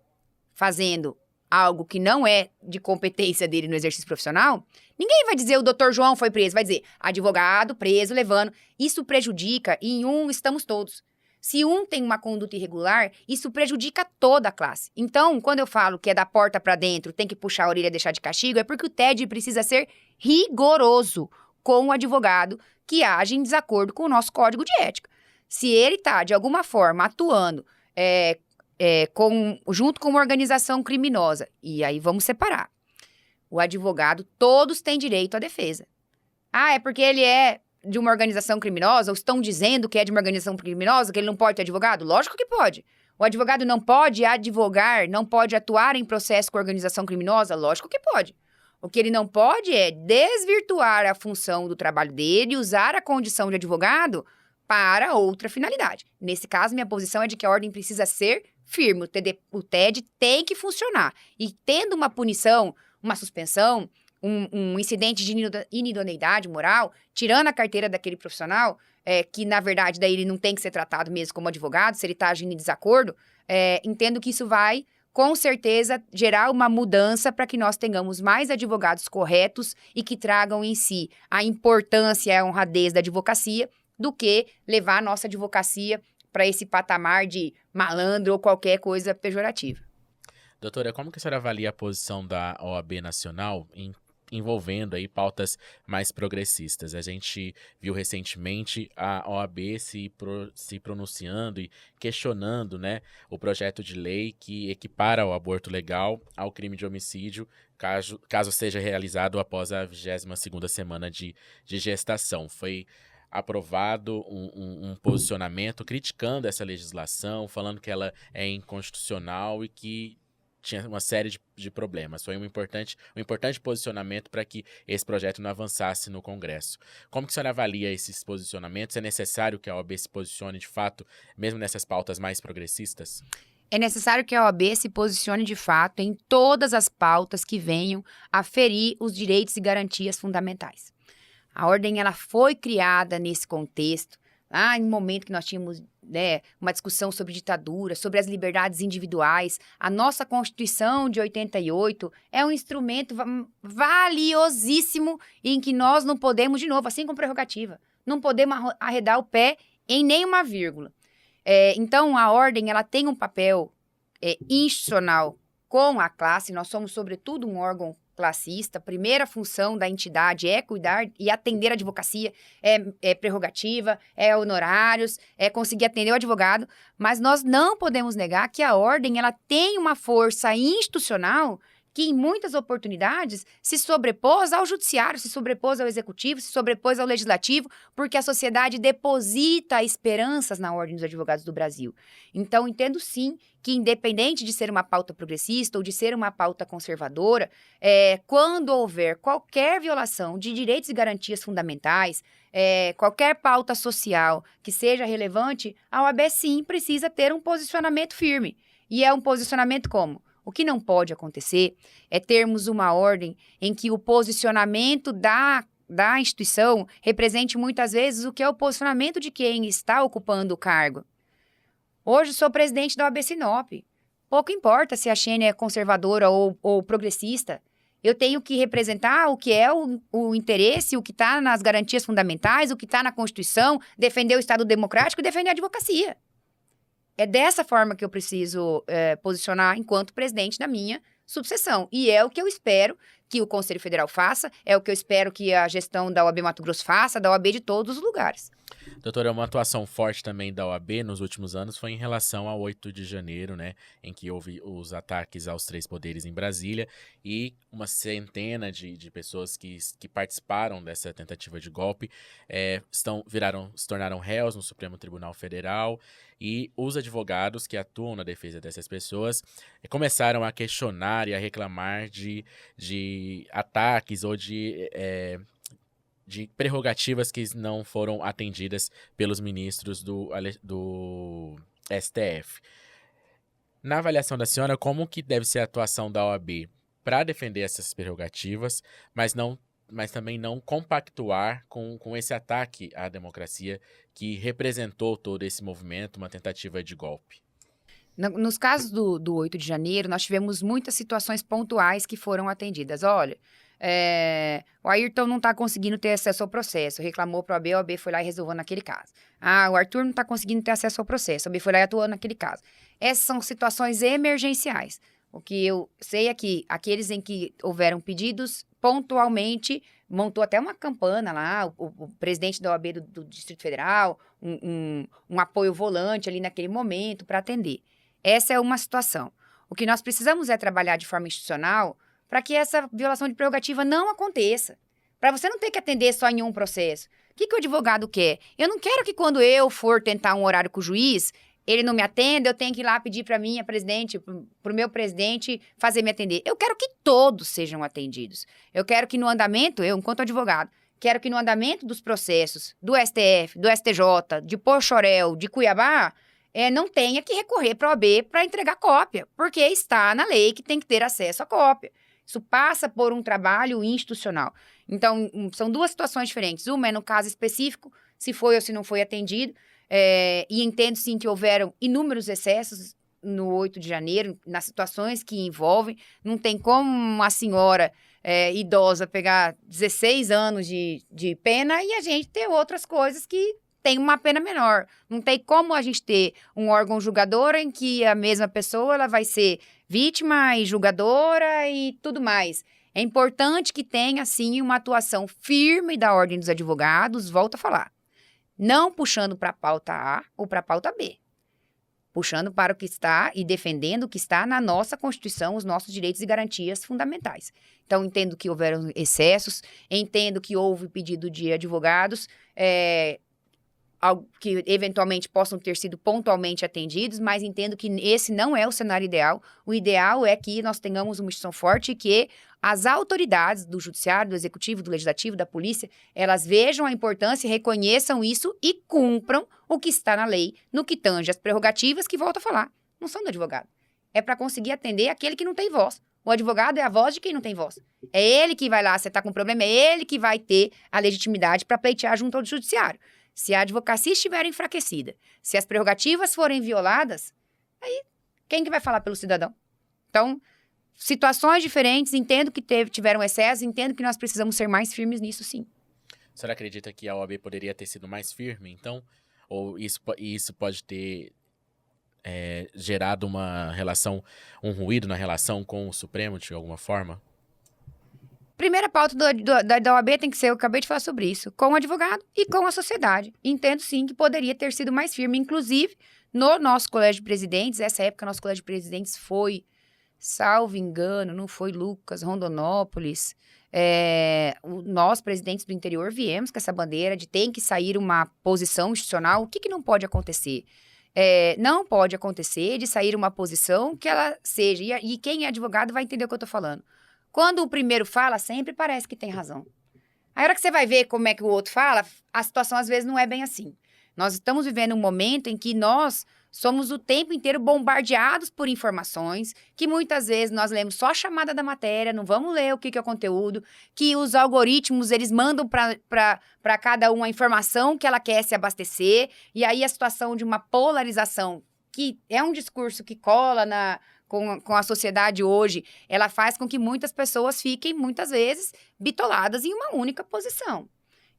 fazendo algo que não é de competência dele no exercício profissional, ninguém vai dizer o doutor João foi preso, vai dizer advogado preso levando. Isso prejudica, e em um estamos todos. Se um tem uma conduta irregular, isso prejudica toda a classe. Então, quando eu falo que é da porta para dentro, tem que puxar a orelha e deixar de castigo, é porque o TED precisa ser rigoroso com o advogado que age em desacordo com o nosso código de ética. Se ele está, de alguma forma, atuando junto com uma organização criminosa, e aí vamos separar. O advogado, todos têm direito à defesa. Ah, é porque ele é de uma organização criminosa, ou estão dizendo que é de uma organização criminosa, que ele não pode ter advogado? Lógico que pode. O advogado não pode advogar, não pode atuar em processo com organização criminosa? Lógico que pode. O que ele não pode é desvirtuar a função do trabalho dele e usar a condição de advogado para outra finalidade. Nesse caso, minha posição é de que a ordem precisa ser firme. O TED tem que funcionar. E tendo uma punição, uma suspensão, um incidente de inidoneidade moral, tirando a carteira daquele profissional, que na verdade daí ele não tem que ser tratado mesmo como advogado, se ele está agindo em desacordo, entendo que isso vai, com certeza, gerar uma mudança para que nós tenhamos mais advogados corretos e que tragam em si a importância e a honradez da advocacia, do que levar a nossa advocacia para esse patamar de malandro ou qualquer coisa pejorativa. Doutora, como que a senhora avalia a posição da OAB Nacional envolvendo aí pautas mais progressistas? A gente viu recentemente a OAB se pronunciando e questionando, né, o projeto de lei que equipara o aborto legal ao crime de homicídio, caso seja realizado após a 22ª semana de gestação. Foi aprovado um posicionamento criticando essa legislação, falando que ela é inconstitucional e que tinha uma série de problemas. Foi um importante posicionamento para que esse projeto não avançasse no Congresso. Como que a senhora avalia esses posicionamentos? É necessário que a OAB se posicione de fato, mesmo nessas pautas mais progressistas? É necessário que a OAB se posicione de fato em todas as pautas que venham a ferir os direitos e garantias fundamentais. A ordem ela foi criada nesse contexto, lá em um momento que nós tínhamos uma discussão sobre ditadura, sobre as liberdades individuais. A nossa Constituição de 88 é um instrumento valiosíssimo em que nós não podemos, de novo, assim como prerrogativa, não podemos arredar o pé em nenhuma vírgula. Então, a ordem ela tem um papel institucional com a classe. Nós somos, sobretudo, um órgão classista. A primeira função da entidade é cuidar e atender a advocacia, é prerrogativa, é honorários, é conseguir atender o advogado, mas nós não podemos negar que a ordem ela tem uma força institucional que em muitas oportunidades se sobrepôs ao judiciário, se sobrepôs ao executivo, se sobrepôs ao legislativo, porque a sociedade deposita esperanças na Ordem dos Advogados do Brasil. Então, entendo sim que, independente de ser uma pauta progressista ou de ser uma pauta conservadora, quando houver qualquer violação de direitos e garantias fundamentais, qualquer pauta social que seja relevante, a OAB sim precisa ter um posicionamento firme. E é um posicionamento como? O que não pode acontecer é termos uma ordem em que o posicionamento da instituição represente muitas vezes o que é o posicionamento de quem está ocupando o cargo. Hoje sou presidente da OAB Sinop. Pouco importa se a Xênia é conservadora ou progressista. Eu tenho que representar o que é o interesse, o que está nas garantias fundamentais, o que está na Constituição, defender o Estado democrático e defender a advocacia. É dessa forma que eu preciso posicionar enquanto presidente da minha subseção. E é o que eu espero que o Conselho Federal faça, é o que eu espero que a gestão da OAB Mato Grosso faça, da OAB de todos os lugares. Doutora, uma atuação forte também da OAB nos últimos anos foi em relação ao 8 de janeiro, né, em que houve os ataques aos 3 poderes em Brasília e uma centena de pessoas que participaram dessa tentativa de golpe se tornaram réus no Supremo Tribunal Federal, e os advogados que atuam na defesa dessas pessoas começaram a questionar e a reclamar de ataques ou de prerrogativas que não foram atendidas pelos ministros do STF. Na avaliação da senhora, como que deve ser a atuação da OAB para defender essas prerrogativas, mas também não compactuar com esse ataque à democracia que representou todo esse movimento, uma tentativa de golpe? Nos casos do 8 de janeiro, nós tivemos muitas situações pontuais que foram atendidas. Olha, o Ayrton não está conseguindo ter acesso ao processo, reclamou para a OAB foi lá e resolveu naquele caso. O Arthur não está conseguindo ter acesso ao processo, a OAB foi lá e atuou naquele caso. Essas são situações emergenciais. O que eu sei é que aqueles em que houveram pedidos, pontualmente, montou até uma campana lá, o presidente da OAB do Distrito Federal, um apoio volante ali naquele momento para atender. Essa é uma situação. O que nós precisamos é trabalhar de forma institucional para que essa violação de prerrogativa não aconteça. Para você não ter que atender só em um processo. O que o advogado quer? Eu não quero que quando eu for tentar um horário com o juiz, ele não me atenda, eu tenho que ir lá pedir para a minha presidente, para o meu presidente fazer me atender. Eu quero que todos sejam atendidos. Eu quero que no andamento, eu, enquanto advogado, quero que no andamento dos processos do STF, do STJ, de Pochorel, de Cuiabá, não tenha que recorrer para a OAB para entregar cópia, porque está na lei que tem que ter acesso à cópia. Isso passa por um trabalho institucional. Então, são duas situações diferentes. Uma é no caso específico, se foi ou se não foi atendido, e entendo, sim, que houveram inúmeros excessos no 8 de janeiro, nas situações que envolvem. Não tem como uma senhora idosa pegar 16 anos de pena e a gente ter outras coisas que tem uma pena menor. Não tem como a gente ter um órgão julgador em que a mesma pessoa ela vai ser vítima e julgadora e tudo mais. É importante que tenha, sim, uma atuação firme da Ordem dos Advogados, volto a falar. Não puxando para a pauta A ou para a pauta B. Puxando para o que está e defendendo o que está na nossa Constituição, os nossos direitos e garantias fundamentais. Então, entendo que houveram excessos, entendo que houve pedido de advogados, que eventualmente possam ter sido pontualmente atendidos, mas entendo que esse não é o cenário ideal. O ideal é que nós tenhamos uma instituição forte e que as autoridades do judiciário, do executivo, do legislativo, da polícia, elas vejam a importância, reconheçam isso e cumpram o que está na lei, no que tange as prerrogativas que, volto a falar, não são do advogado. É para conseguir atender aquele que não tem voz. O advogado é a voz de quem não tem voz. É ele que vai lá, você está com problema, é ele que vai ter a legitimidade para pleitear junto ao judiciário. Se a advocacia estiver enfraquecida, se as prerrogativas forem violadas, aí quem que vai falar pelo cidadão? Então, situações diferentes, entendo que tiveram excesso, entendo que nós precisamos ser mais firmes nisso, sim. A senhora acredita que a OAB poderia ter sido mais firme, então? Ou isso pode ter gerado um ruído na relação com o Supremo, de alguma forma? Primeira pauta da OAB tem que ser, eu acabei de falar sobre isso, com o advogado e com a sociedade. Entendo, sim, que poderia ter sido mais firme. Inclusive, no nosso colégio de presidentes, essa época, nosso colégio de presidentes foi, salvo engano, não foi Lucas, Rondonópolis. Nós, presidentes do interior, viemos com essa bandeira de tem que sair uma posição institucional. O que não pode acontecer? Não pode acontecer de sair uma posição que ela seja, e quem é advogado vai entender o que eu estou falando. Quando o primeiro fala, sempre parece que tem razão. A hora que você vai ver como é que o outro fala, a situação às vezes não é bem assim. Nós estamos vivendo um momento em que nós somos o tempo inteiro bombardeados por informações, que muitas vezes nós lemos só a chamada da matéria, não vamos ler o que é o conteúdo, que os algoritmos, eles mandam para cada um a informação que ela quer se abastecer, e aí a situação de uma polarização, que é um discurso que cola com a sociedade hoje, ela faz com que muitas pessoas fiquem, muitas vezes, bitoladas em uma única posição.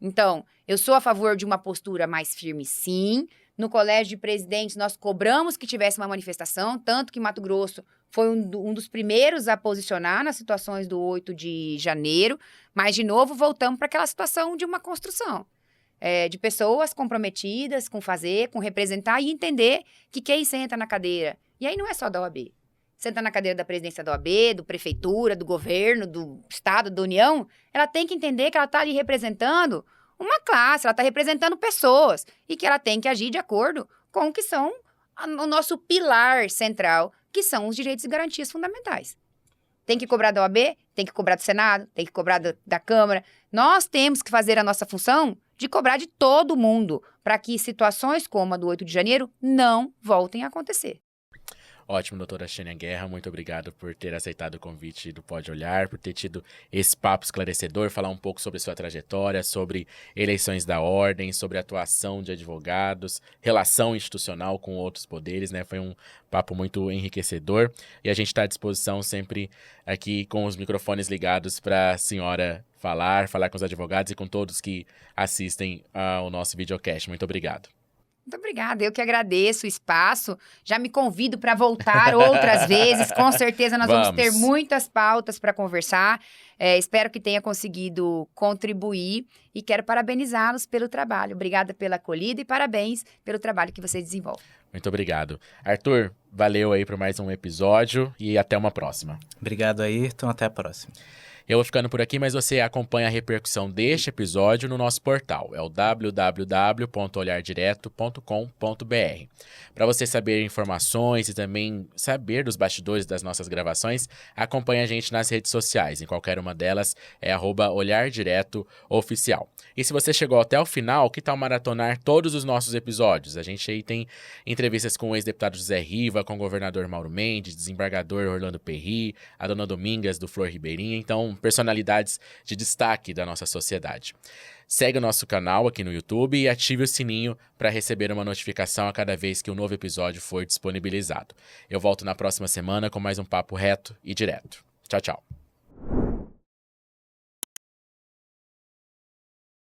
Então, eu sou a favor de uma postura mais firme, sim. No colégio de presidentes, nós cobramos que tivesse uma manifestação, tanto que Mato Grosso foi um dos primeiros a posicionar nas situações do 8 de janeiro, mas, de novo, voltamos para aquela situação de uma construção. De pessoas comprometidas com fazer, com representar e entender que quem senta na cadeira, e aí não é só da OAB, senta na cadeira da presidência da OAB, do prefeitura, do governo, do estado, da União, ela tem que entender que ela está ali representando uma classe, ela está representando pessoas e que ela tem que agir de acordo com o que são o nosso pilar central, que são os direitos e garantias fundamentais. Tem que cobrar da OAB, tem que cobrar do Senado, tem que cobrar da Câmara. Nós temos que fazer a nossa função de cobrar de todo mundo para que situações como a do 8 de janeiro não voltem a acontecer. Ótimo, doutora Xênia Guerra, muito obrigado por ter aceitado o convite do Pode Olhar, por ter tido esse papo esclarecedor, falar um pouco sobre sua trajetória, sobre eleições da ordem, sobre atuação de advogados, relação institucional com outros poderes, né? Foi um papo muito enriquecedor e a gente está à disposição sempre aqui com os microfones ligados para a senhora falar com os advogados e com todos que assistem ao nosso videocast. Muito obrigado. Muito obrigada, eu que agradeço o espaço, já me convido para voltar outras vezes, com certeza nós vamos ter muitas pautas para conversar, espero que tenha conseguido contribuir e quero parabenizá-los pelo trabalho, obrigada pela acolhida e parabéns pelo trabalho que você desenvolve. Muito obrigado. Arthur, valeu aí por mais um episódio e até uma próxima. Obrigado, Ayrton, até a próxima. Eu vou ficando por aqui, mas você acompanha a repercussão deste episódio no nosso portal. É o www.olhardireto.com.br. Para você saber informações e também saber dos bastidores das nossas gravações, acompanhe a gente nas redes sociais. Em qualquer uma delas é @olhardiretoOficial. E se você chegou até o final, que tal maratonar todos os nossos episódios? A gente aí tem entrevistas com o ex-deputado José Riva, com o governador Mauro Mendes, desembargador Orlando Perry, a dona Domingas do Flor Ribeirinha, então personalidades de destaque da nossa sociedade. Segue o nosso canal aqui no YouTube e ative o sininho para receber uma notificação a cada vez que um novo episódio for disponibilizado. Eu volto na próxima semana com mais um papo reto e direto. Tchau, tchau.